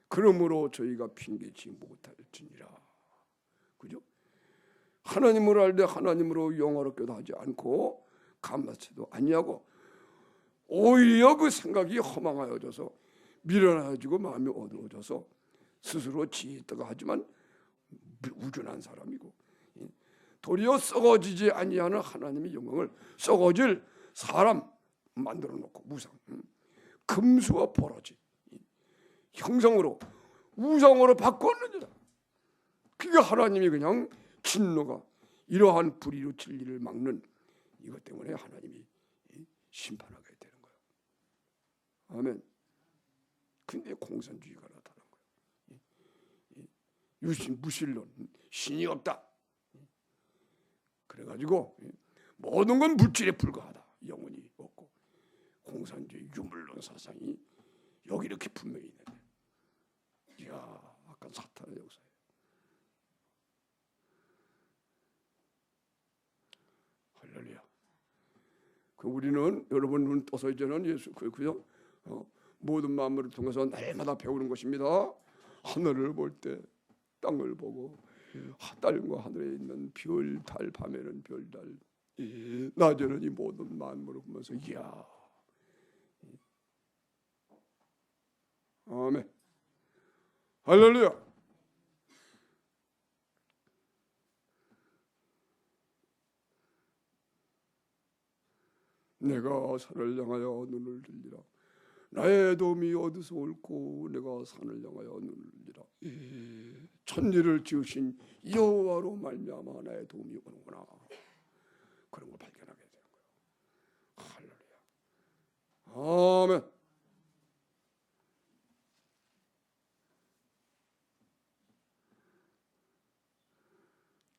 그러므로 저희가 핑계치 못할지니라. 그죠? 하나님을 알되 하나님으로 영화롭게도 하지 않고 감사치도 아니하고 오히려 그 생각이 허망하여져서 미련해지고 마음이 어두워져서 스스로 지혜있다고 하지만 우준한 사람이고 도리어 썩어지지 아니하는 하나님의 영광을 썩어질 사람 만들어 놓고 우상, 금수와 버러지 형상으로 우상으로 바꿨느니라. 그게 하나님이 그냥 진노가 이러한 불의로 진리를 막는 이것 때문에 하나님이 심판하게 되는 거예요. 아멘. 근데 공산주의가 나타난 거예요. 유신 무신론, 신이 없다. 그래가지고 모든 건 물질에 불과하다. 영혼이 없고 공산주의 유물론 사상이 여기 이렇게 분명히 있는데, 이야, 아까 사탄의 역사예요. 할렐루야. 그 우리는 여러분 눈 떠서 이제는 예수 그죠? 모든 만물을 통해서 날마다 배우는 것입니다. 하늘을 볼 때 땅을 보고 땅과 하늘에 있는 별, 달, 밤에는 별, 달, 낮에는 이 모든 만물을 보면서 이야, 아멘, 할렐루야. 내가 산을 향하여 눈을 들리라. 나의 도움이 어디서 올고 내가 산을 향하여 눈을 들리라. 천지를 지으신 여호와로 말미암아 나의 도움이 오는구나. 그런 걸 발견하게 되는 거예요. 할렐루야. 아멘.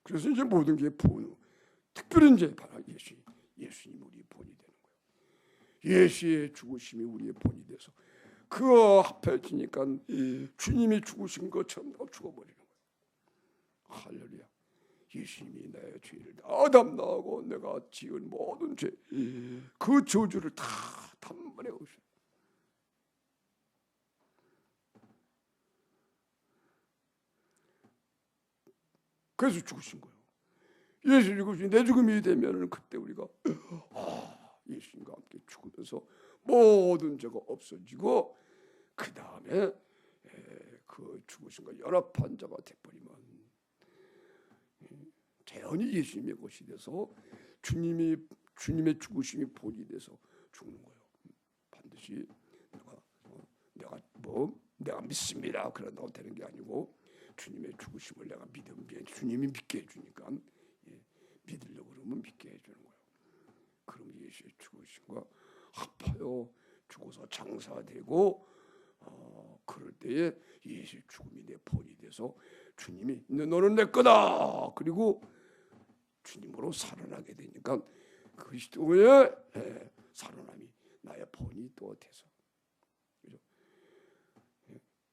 그래서 이제 모든 게 본, 특별히 이제 바로 예수님 우리의 본이 되는 거예요. 예수의 죽으심이 우리의 본이 돼서 그 앞에 지니까 주님이 죽으신 것처럼 죽어버리는 거예요. 할렐루야. 예수님이 나의 죄를 다 담당하고 내가 지은 모든 죄, 그 저주를 다 단번에 오셔. 그래서 죽으신 거예요. 예수 죽으신 내 죽음이 되면은 그때 우리가 예수님과 함께 죽으면서 모든 죄가 없어지고 그 다음에 그 죽으신과 연합한 자가 돼버리면 자연히 예수님의 것이 돼서 주님의 죽으심이 본이 돼서 죽는 거예요. 반드시 내가 믿습니다 그런다고 되는 게 아니고 주님의 죽으심을 내가 믿으면 주님이 믿게 해주니까 믿으려고 그러면 믿게 해주는 거예요. 그럼 예수의 죽으심과 합하여 죽어서 장사되고 그럴 때에 예수의 죽음이 내 본이 돼서 주님이 너는 내 거다. 그리고 주님으로 살아나게 되니까 그리스도의 살아남이 나의 본이 또 돼서 그죠?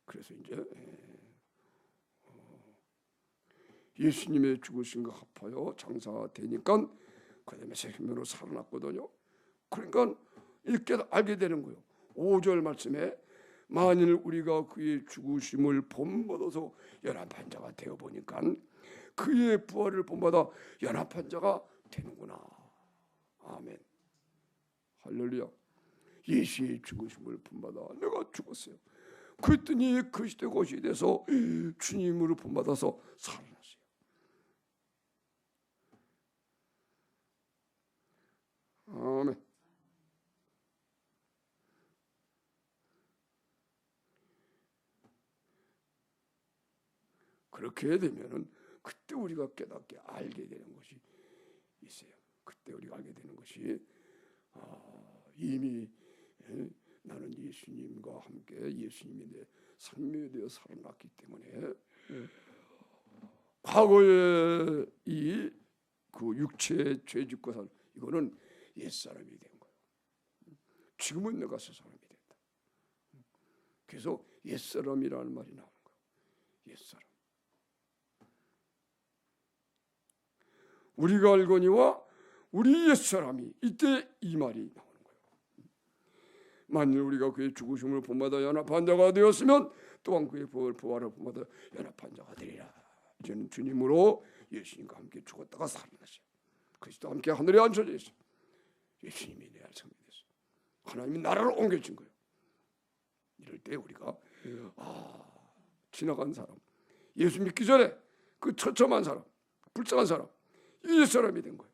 그래서 이제 예수님의 죽으심과 합하여 장사되니까 그다음에 새 생명으로 살아났거든요. 그러니까 이렇게 알게 되는 거예요. 5절 말씀에 만일 우리가 그의 죽으심을 본받아서 연합한 자가 되어 보니까 그의 부활을 본받아 연합한 자가 되는구나. 아멘. 할렐루야. 예수의 죽으심을 본받아 내가 죽었어요. 그랬더니 그 시대 것이 돼서 주님으로 본받아서 살아났어요. 아멘. 그렇게 되면은 그때 우리가 깨닫게 알게 되는 것이 있어요. 그때 우리가 알게 되는 것이 이미 나는 예수님과 함께 예수님이 내 삶에 되어 살아났기 때문에 과거에 이 그 육체의 죄짓고 살 이거는 옛사람이 된 거예요. 지금은 내가 새 사람이 됐다. 그래서 옛사람이라는 말이 나오는 거예요. 옛사람. 우리가 알거니와 우리 옛사람이 이때 이 말이 나오는 거예요. 만일 우리가 그의 죽으심을 본받아 연합한 자가 되었으면 또한 그의 부활을 본받아 연합한 자가 되리라. 이제는 주님으로 예수님과 함께 죽었다가 살아났어요. 그리스도와 함께 하늘에 앉혀져 있어요. 예수님이 내 생명이 됐어요. 하나님이 나라를 옮겨준 거예요. 이럴 때 우리가 지나간 사람, 예수 믿기 전에 그 처참한 사람, 불쌍한 사람, 이 옛사람이 된 거예요.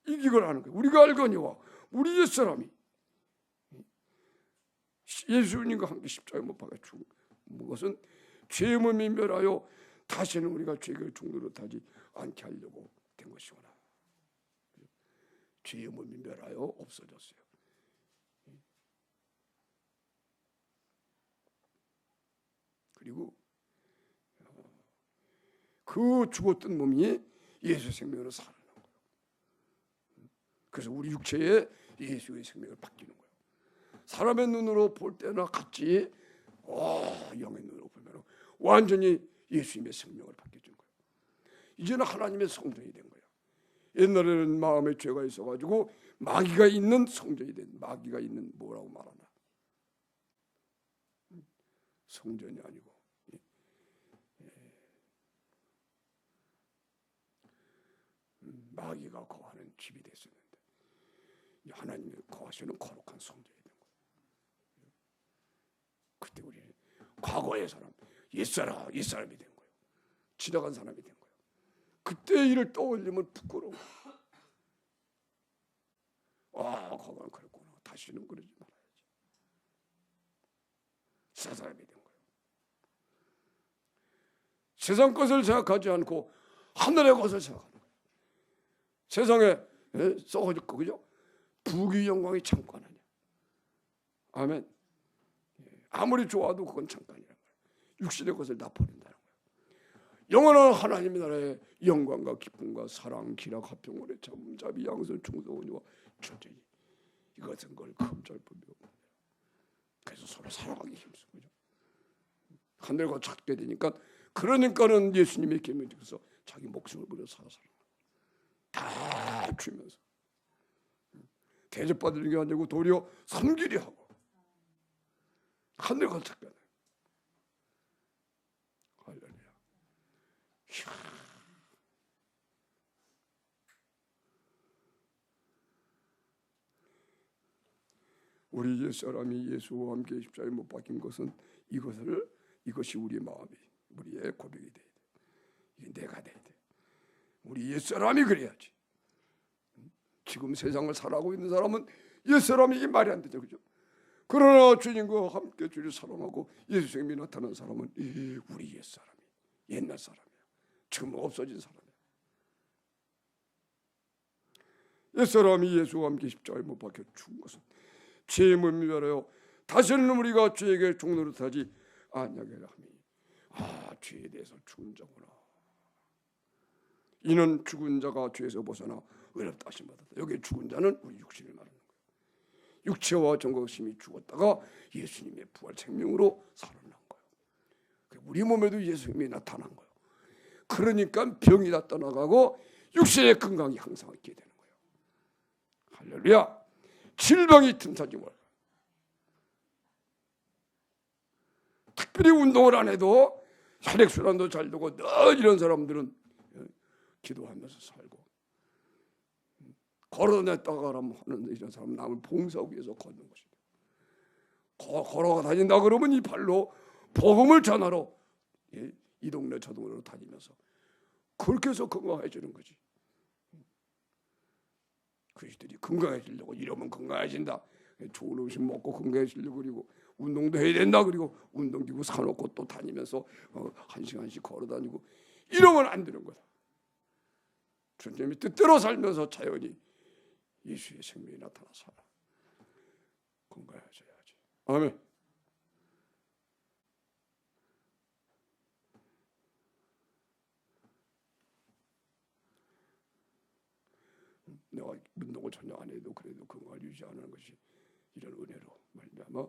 이걸 하는 거예요. 우리가 알거니와 우리 옛사람이 예수님과 함께 십자가에 못 박아 죽은 것은 죄의 민멸하여 다시는 우리가 죄의 종로로 타지 않게 하려고 된 것이구나. 죄의 민멸하여 없어졌어요. 그리고 그 죽었던 몸이 예수의 생명으로 살아난 거예요. 그래서 우리 육체에 예수의 생명을 바뀌는 거예요. 사람의 눈으로 볼 때나 같이 영의 눈으로 보면 완전히 예수님의 생명을 바뀌어준 거예요. 이제는 하나님의 성전이 된 거예요. 옛날에는 마음에 죄가 있어가지고 마귀가 있는 성전이 된, 마귀가 있는 뭐라고 말하나? 성전이 아니고 마귀가 거하는 집이 됐었는데 하나님이 거하시는 거룩한 성전이 된 거예요. 그때 우리는 과거의 사람, 옛사람이 된 거예요. 지나간 사람이 된 거예요. 그때 일을 떠올리면 부끄러워. 과거는 그랬구나. 다시는 그러지 말아야지. 새 사람이 된 거예요. 세상 것을 생각하지 않고 하늘의 것을 생각하는 거예요. 세상에 썩어졌고 그죠? 부귀 영광이 잠깐 아니야. 아멘. 아무리 좋아도 그건 잠깐이란 거예요. 육신의 것을 다 버린다는 거예요. 영원한 하나님의 나라의 영광과 기쁨과 사랑, 기락, 화평원의 참, 자비, 양선, 충성원과 천천히 이것은 걸 금절법이 없는 거예요. 그래서 서로 사랑하기 힘쓰고 하늘과 찾게 되니까 그러니까는 예수님의 계명을 지켜서 자기 목숨을 버려 살아서 다 주면서 대접받는 게 아니고 도리어 섬기려 하고 하늘과 찾게 돼. 할렐루야. 우리 옛사람이 예수와 함께 십자가에 못 박힌 것은 이것이 우리의 마음이 우리의 고백이 돼야 돼. 이게 내가 돼야 돼. 우리 옛사람이 그래야지. 지금 세상을 살아가고 있는 사람은 옛사람이 이게 말이 안 되죠. 그죠? 그러나 주님과 함께 주를 사랑하고 예수 생명이 나타난 사람은 우리 옛사람이 옛날 사람이야. 지금 없어진 사람이야. 옛사람이 예수와 함께 십자가에 못 박혀 죽은 것은 죄의 문명하여 다시는 우리가 죄에게 종로를 타지 아니하게 하니 죄에 대해서 죽은 자구나. 이는 죽은 자가 죄에서 벗어나 의롭다 하심 받았다. 여기 죽은 자는 우리 육신을 말하는 거예요. 육체와 정욕심이 죽었다가 예수님의 부활 생명으로 살아난 거예요. 우리 몸에도 예수님이 나타난 거예요. 그러니까 병이 다 떠나가고 육신의 건강이 항상 있게 되는 거예요. 할렐루야. 질병이 틈타지 말고 특별히 운동을 안 해도 혈액순환도 잘 되고 늘 이런 사람들은 기도하면서 살고 걸어냈다가 하는 이런 사람은 남을 봉사하기 위해서 걷는 것이다. 걸어가 다닌다 그러면 이 발로 복음을 전하러 이 동네 저 동네로 다니면서 그렇게 해서 건강해지는 거지. 그리스도들이 건강해지려고 이러면 건강해진다. 좋은 음식 먹고 건강해지려고 그리고 운동도 해야 된다. 그리고 운동기구 사놓고 또 다니면서 1시간씩 걸어다니고 이러면 안 되는 거다. 주님이 뜻대로 살면서 자연히 예수의 생명이 나타나 살아. 건강해져야지. 아멘. 내가 운동을 전혀 안 해도 그래도 건강을 유지하는 것이 이런 은혜로 말미암아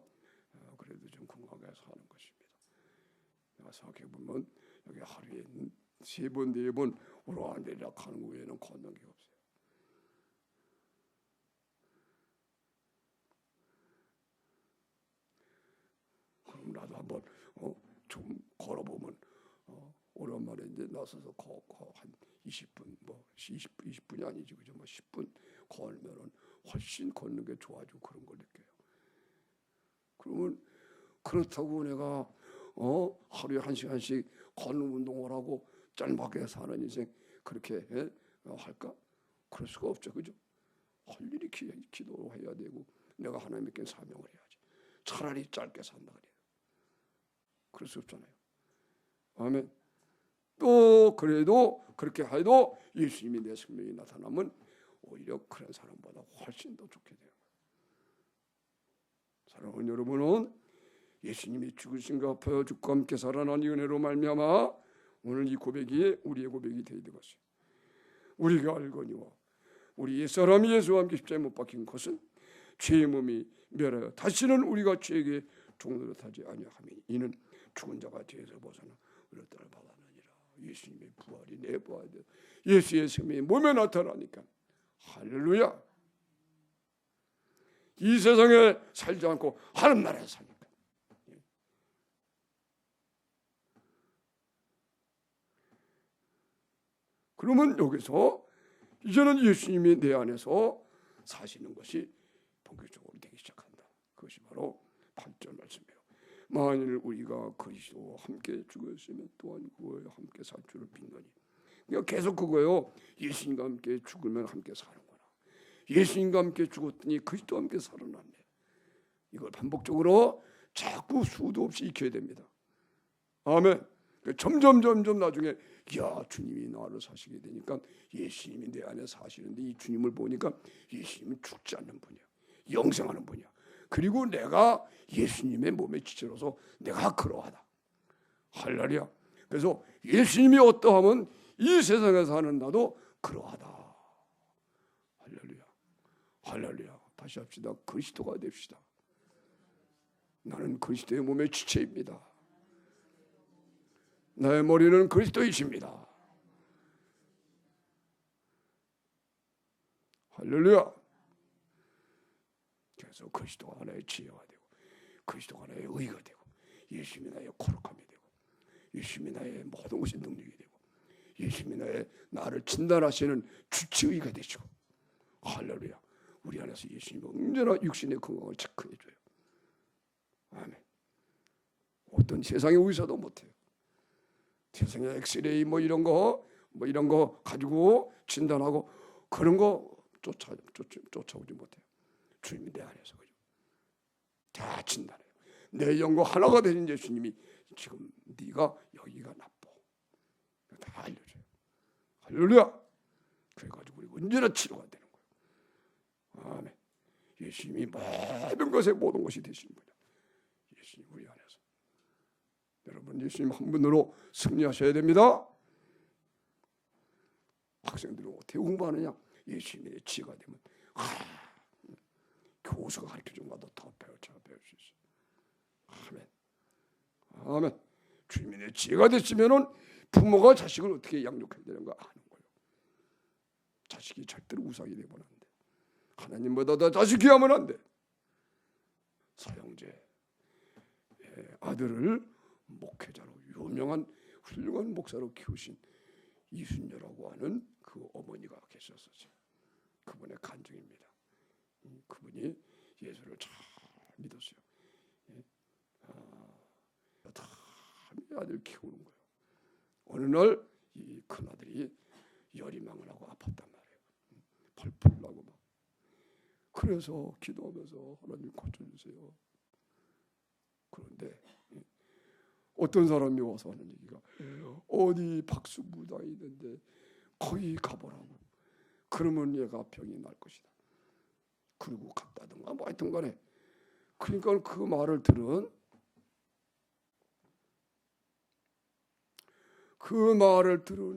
그래도 좀 건강하게 사는 것입니다. 내가 생각해 보면 여기 하루에 3번 4번 오르락내리락 하는 외에는 걷는 게 없어요. 그럼 나도 한번 좀 걸어보면 오랜만에 이제 나서서 한 20분 20분이 아니지 그죠? 10분 걸면은 훨씬 걷는 게 좋아지고 그런 걸 느껴요. 그러면 그렇다고 내가 하루에 1시간씩 걷는 운동을 하고 짧게 사는 인생 그렇게 할까? 그럴 수가 없죠, 그죠? 할 일이 기도를 해야 되고 내가 하나님께 사명을 해야지. 차라리 짧게 산다 그래요. 그럴 수 없잖아요. 아멘. 또 그래도 그렇게 해도 예수님이 내 생명이 나타나면 오히려 그런 사람보다 훨씬 더 좋게 돼요. 사랑하는 여러분은 예수님이 죽으신가 아파요 죽고 함께 살아난 이 은혜로 말미암아 오늘 이 고백이 우리의 고백이 되어야 되겠어요. 우리가 알거니와 우리 옛사람이 예수와 함께 십자가에 못 박힌 것은 죄의 몸이 멸하여 다시는 우리가 죄에게 종노릇하지 아니하미니 이는 죽은 자가 죄에서 벗어나 의롭다를 받았느니라. 예수님의 부활이 내 부활이 예수의 생명이 몸에 나타나니까 할렐루야. 이 세상에 살지 않고 하늘 나라에 사니까. 그러면 여기서 이제는 예수님이 내 안에서 사시는 것이 본격적으로 되기 시작한다. 그것이 바로 8절 말씀이에요. 만일 우리가 그리스도와 함께 죽었으면 또한 그와 함께 살 줄을 믿노니. 그러니까 계속 그거예요. 예수님과 함께 죽으면 함께 사는구나. 예수님과 함께 죽었더니 그리스도와 함께 살아났네. 이걸 반복적으로 자꾸 수도 없이 익혀야 됩니다. 아멘. 점점 나중에 야 주님이 나를 사시게 되니까 예수님이 내 안에 사시는데 이 주님을 보니까 예수님은 죽지 않는 분이야. 영생하는 분이야. 그리고 내가 예수님의 몸의 지체로서 내가 그러하다. 할렐루야. 그래서 예수님이 어떠하면 이 세상에 사는 나도 그러하다. 할렐루야. 할렐루야. 다시 합시다. 그리스도가 됩시다. 나는 그리스도의 몸의 지체입니다. 나의 머리는 그리스도이십니다. 할렐루야. 그래서 그리스도가 하나의 지혜가 되고 그리스도가 하나의 의가 되고 예수님이 나의 거룩함이 되고 예수님이 나의 모든 것이 능력이 되고 예수님이 나를 진단하시는 주치의가 되시고 할렐루야. 우리 안에서 예수님이 언제나 육신의 건강을 체크해줘요. 아멘. 어떤 세상의 의사도 못해요. 세상의 엑스레이 이런 거 가지고 진단하고 그런 거 쫓아오지 못해요. 주님이 내 안에서 그죠? 다 진단해요. 내 영과 하나가 되신 예수님이 지금 네가 여기가 나빠. 다 알려줘요. 할렐루야. 그래가지고 우리 언제나 치료가 되는 거예요. 아멘. 예수님이 모든 것이 되시는 거예요. 예수님 우리 안에서. 여러분 예수님 한 분으로 승리하셔야 됩니다. 학생들이 어떻게 공부하느냐? 예수님의 지혜가 되면 교수가 가르쳐준 것도 더 배울 수 있어요. 아멘. 아멘. 주님의 지혜가 됐으면은 부모가 자식을 어떻게 양육해야 되는 거 아는 거예요. 자식이 절대로 우상이 되면 안 돼. 하나님보다 더 자식 귀하면 안 돼. 사형제 아들을 목회자로 유명한 훌륭한 목사로 키우신 이순녀라고 하는 그 어머니가 계셨었어요. 그분의 간증입니다. 그분이 예수를 잘 믿었어요. 다 아들 키우는 거예요. 어느 날 이 큰아들이 열이망을 하고 아팠단 말이에요. 펄펄 나고 막. 그래서 기도하면서 하나님 고쳐주세요. 그런데 어떤 사람이 와서 하는 얘기가 어디 박수무당이 있는데 거기 가보라고. 그러면 얘가 병이 날 것이다. 그리고 갔다든가 뭐 하여튼 간에. 그러니까 그 말을 들은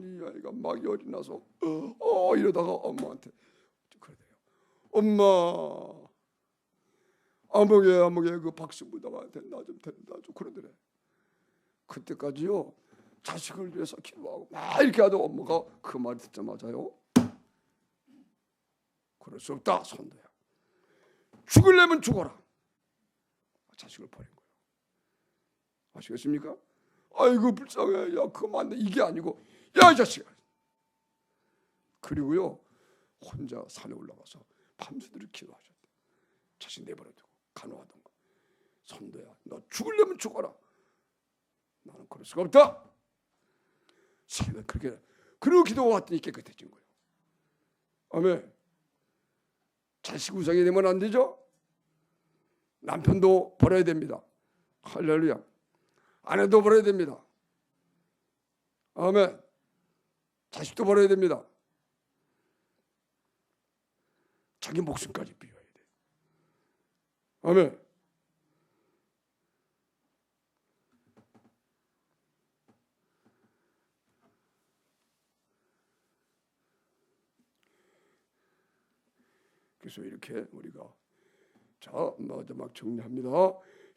이 아이가 막 열이 나서 이러다가 엄마한테 그러대요. 엄마, 아무개 그 박수무당한테 나 좀 데려다 줘. 그러더래. 그때까지요 자식을 위해서 기도하고 막 이렇게 하도 엄마가 그 말 듣자마자요 그럴 수 없다 선도야. 죽으려면 죽어라. 자식을 버린 거예요. 아시겠습니까? 아이고 불쌍해. 야 그거 안 돼. 이게 아니고 야 이 자식아. 그리고요 혼자 산에 올라가서 밤새도록 기도하셨대. 자식 내버려두고 간호하던가. 선도야 너 죽으려면 죽어라. 나는 그럴 수가 없다. 그렇게 그리고 기도가 왔더니 깨끗해진 거예요. 아멘. 자식 우상이 되면 안 되죠. 남편도 버려야 됩니다. 할렐루야. 아내도 버려야 됩니다. 아멘. 자식도 버려야 됩니다. 자기 목숨까지 비워야 돼. 아멘. 그래서 이렇게 우리가 자 마지막 정리합니다.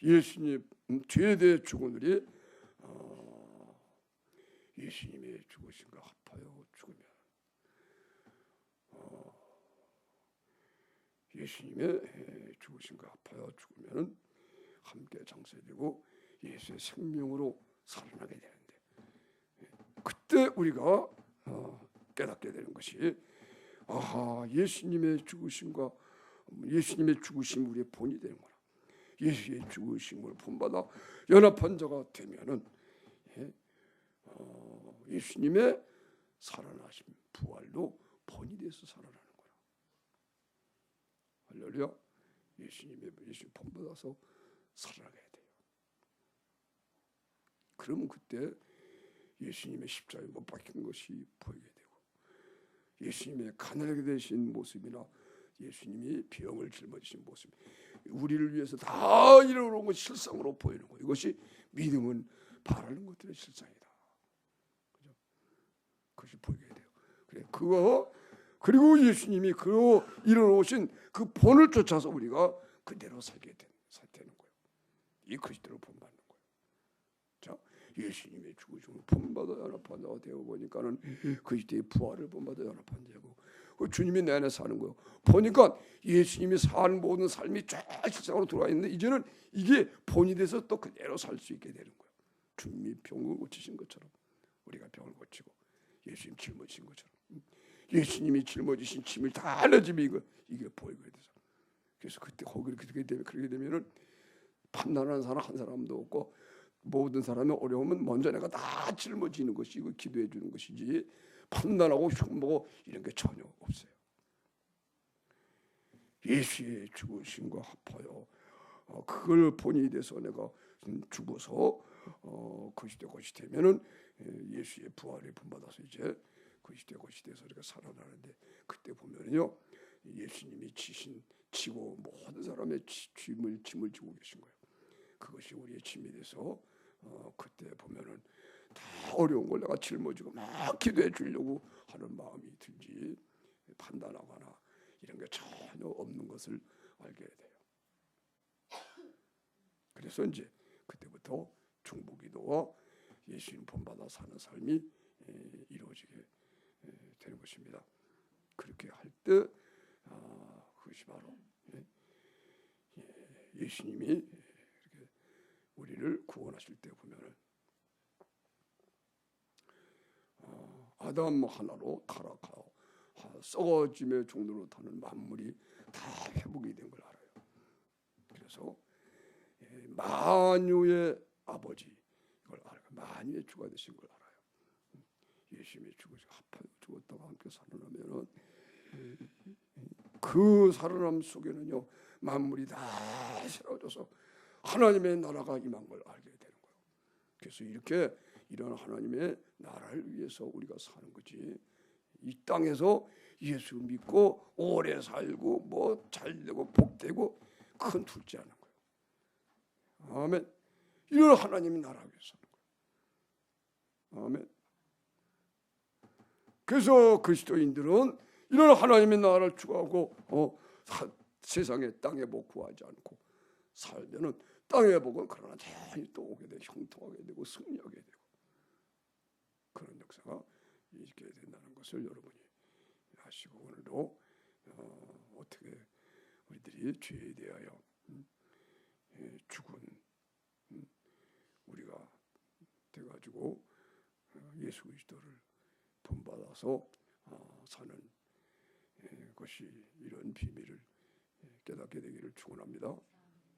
예수님 죄에 대해 죽은 우리 예수님의 죽으심과 합하여 죽으면 예수님의 죽으심과 합하여 죽으면 함께 장사되고 예수의 생명으로 살아나게 되는데 그때 우리가 깨닫게 되는 것이 예수님의 죽으심과 예수님의 죽으심 우리의 본이 되는 거라. 예수의 죽으심을 본받아 연합한 자가 되면은 예수님의 살아나심 부활로 본이 돼서 살아나는 거야. 할렐루야. 예수님 본받아서 살아나게 돼요. 그러면 그때 예수님의 십자가에 못 박힌 것이 보이게 되고 예수님의 가난하게 되신 모습이나 예수님이 병을 짊어지신 모습 우리를 위해서 다 이루어놓은 것이 실상으로 보이는 거예요. 이것이 믿음은 바라는 것들의 실상이다. 그죠? 그것이 보이게 돼요. 그래 그리고 예수님이 그 이루어놓으신 그 본을 쫓아서 우리가 그대로 살게 되는 거예요. 이 그리스도로 본받는 거예요. 자, 예수님의 죽으심을 본받아 연합한 자가 되어 보니까는 그리스도의 부활을 본받아 연합한 자고 주님이 내 안에 사는 거예요. 보니까 예수님이 산 모든 삶이 쫙 실상으로 들어와 있는데 이제는 이게 본이 돼서 또 그대로 살 수 있게 되는 거예요. 주님이 병을 고치신 것처럼 우리가 병을 고치고 예수님 짊어지신 것처럼 예수님이 짊어지신 짐을 다 알려지면 이게 보이게 돼서 그래서 그때 그렇게 되면은 판단하는 사람 한 사람도 없고 모든 사람이 어려우면 먼저 내가 다 짊어지는 것이 이거 기도해 주는 것이지 판단하고 흉보고 이런 게 전혀 없어요. 예수의 죽으심과 합하여 그걸 본이 돼서 내가 죽어서 것이 되면은 예수의 부활을 본받아서 이제 것이 돼서 우리가 살아나는데 그때 보면요 예수님이 지고 모든 사람의 짐을 지고 계신 거예요. 그것이 우리의 짐이 돼서 그때 보면은 다 어려운 걸 내가 짊어지고 막 기도해 주려고 하는 마음이 들지 판단하거나 이런 게 전혀 없는 것을 알게 돼요. 그래서 이제 그때부터 중보기도와 예수님 본받아 사는 삶이 이루어지게 되는 것입니다. 그렇게 할 때 그것이 바로 예수님이 이렇게 우리를 구원하실 때 보면은 아담 하나로 타락하고 썩어짐의 종로로 타는 만물이 다 회복이 된 걸 알아요. 그래서 만유의 아버지 이걸 알아요. 만유의 주가 되신 걸 알아요. 예수님이 죽었다가 함께 살아나면은 그 살아남 속에는요 만물이 다 새로워져서 하나님의 나라가 임한 걸 알게 되는 거예요. 그래서 이렇게 이런 하나님의 나라를 위해서 우리가 사는 거지. 이 땅에서 예수 믿고 오래 살고 뭐 잘되고 복되고 큰 둘째 하는 거예요. 아멘. 이런 하나님의 나라 위해서 사는 거예요. 아멘. 그래서 그리스도인들은 이런 하나님의 나라를 추구하고 세상의 땅의 복 구하지 않고 살면은 땅의 복은 그러나 자연히 또 오게 되고 형통하게 되고 승리하게 되고 그런 역사가 있게 된다는 것을 여러분이 아시고 오늘도 어떻게 우리들이 죄에 대하여 죽은 우리가 돼가지고 예수 그리스도를 본받아서 사는 것이 이런 비밀을 깨닫게 되기를 축원합니다.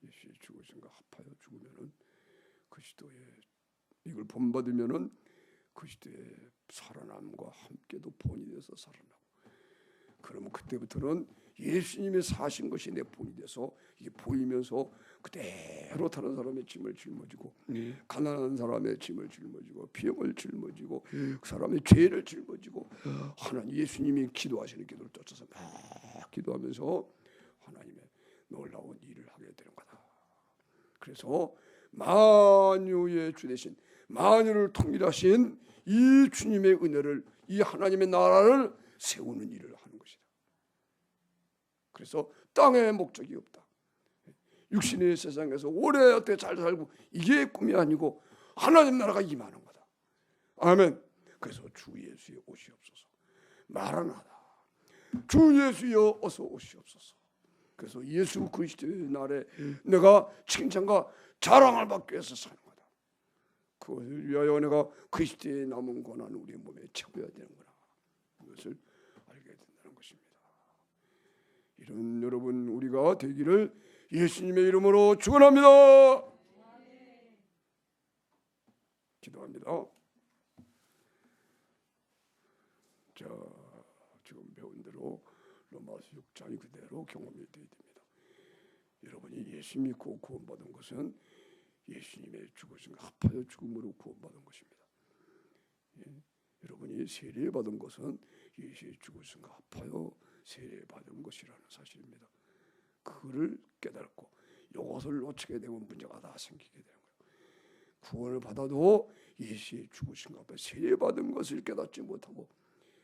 예수의 죽으심과 합하여 죽으면은 그리스도의 이걸 본받으면은 그리스도의 살아남과 함께도 본이 돼서 살아나고 그러면 그때부터는 예수님이 사신 것이 내 본이 돼서 이게 보이면서 그대로 다른 사람의 짐을 짊어지고 가난한 사람의 짐을 짊어지고 병을 짊어지고 그 사람의 죄를 짊어지고 하나님 예수님이 기도하시는 기도를 쫓아서 막 기도하면서 하나님의 놀라운 일을 하게 되는 거다. 그래서 만유의 주 대신 만유를 통일하신 이 주님의 은혜를 이 하나님의 나라를 세우는 일을 하는 것이다. 그래서 땅에 목적이 없다. 육신의 세상에서 오래 어떻게 잘 살고 이게 꿈이 아니고 하나님 나라가 임하는 거다. 아멘. 그래서 주 예수여 오시옵소서. 마라나다. 주 예수여 어서 오시옵소서. 그래서 예수 그리스도의 날에 내가 칭찬과 자랑을 받기 위해서 사는 거다. 그것을 위하여 내가 그리스도의 남은 고난을 우리 몸에 채워야 되는구나. 이것을 알게 된다는 것입니다. 이런 여러분 우리가 되기를 예수님의 이름으로 축원합니다. 기도합니다. 자, 지금 배운 대로 로마서 6장이 그대로 경험이 되어야 됩니다. 여러분이 예수 믿고 구원받은 것은 예수님의 죽으심과 합하여 죽음으로 구원받은 것입니다. 여러분이 세례받은 것은 예수의 죽으심과 합하여 세례받은 것이라는 사실입니다. 그를 깨달고 이것을 놓치게 되면 문제가 다 생기게 되는 거예요. 구원을 받아도 예수의 죽으심과 합하여 세례받은 것을 깨닫지 못하고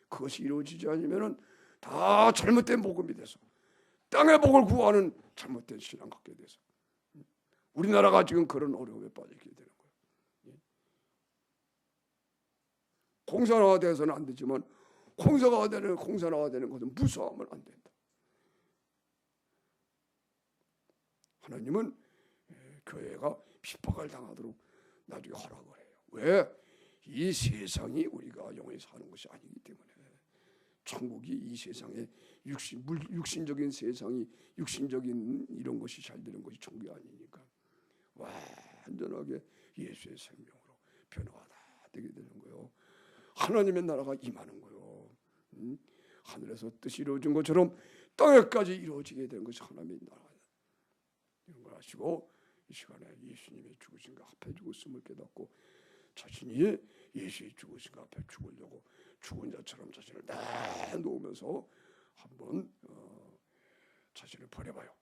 그것이 이루어지지 않으면 다 잘못된 복음이 돼서 땅의 복을 구하는 잘못된 신앙 갖게 돼서 우리나라가 지금 그런 어려움에 빠지게 되는 거예요. 공산화가 돼서는 안 되지만 공산화가 되는 것은 무서워하면 안 된다. 하나님은 교회가 핍박을 당하도록 나중에 허락을 해요. 왜? 이 세상이 우리가 영원히 사는 것이 아니기 때문에. 천국이 이 세상에 육신적인 세상이 육신적인 이런 것이 잘 되는 것이 천국이 아니니까 완전하게 예수의 생명으로 변화가 다 되게 되는 거예요. 하나님의 나라가 임하는 거예요. 하늘에서 뜻이 이루어진 것처럼 땅에까지 이루어지게 되는 것이 하나님의 나라다. 이런 걸 아시고 이 시간에 예수님의 죽으심과 합해 죽었음을 깨닫고 자신이 예수의 죽으심과 합해 죽으려고 죽은 자처럼 자신을 내놓으면서 한번 자신을 버려봐요.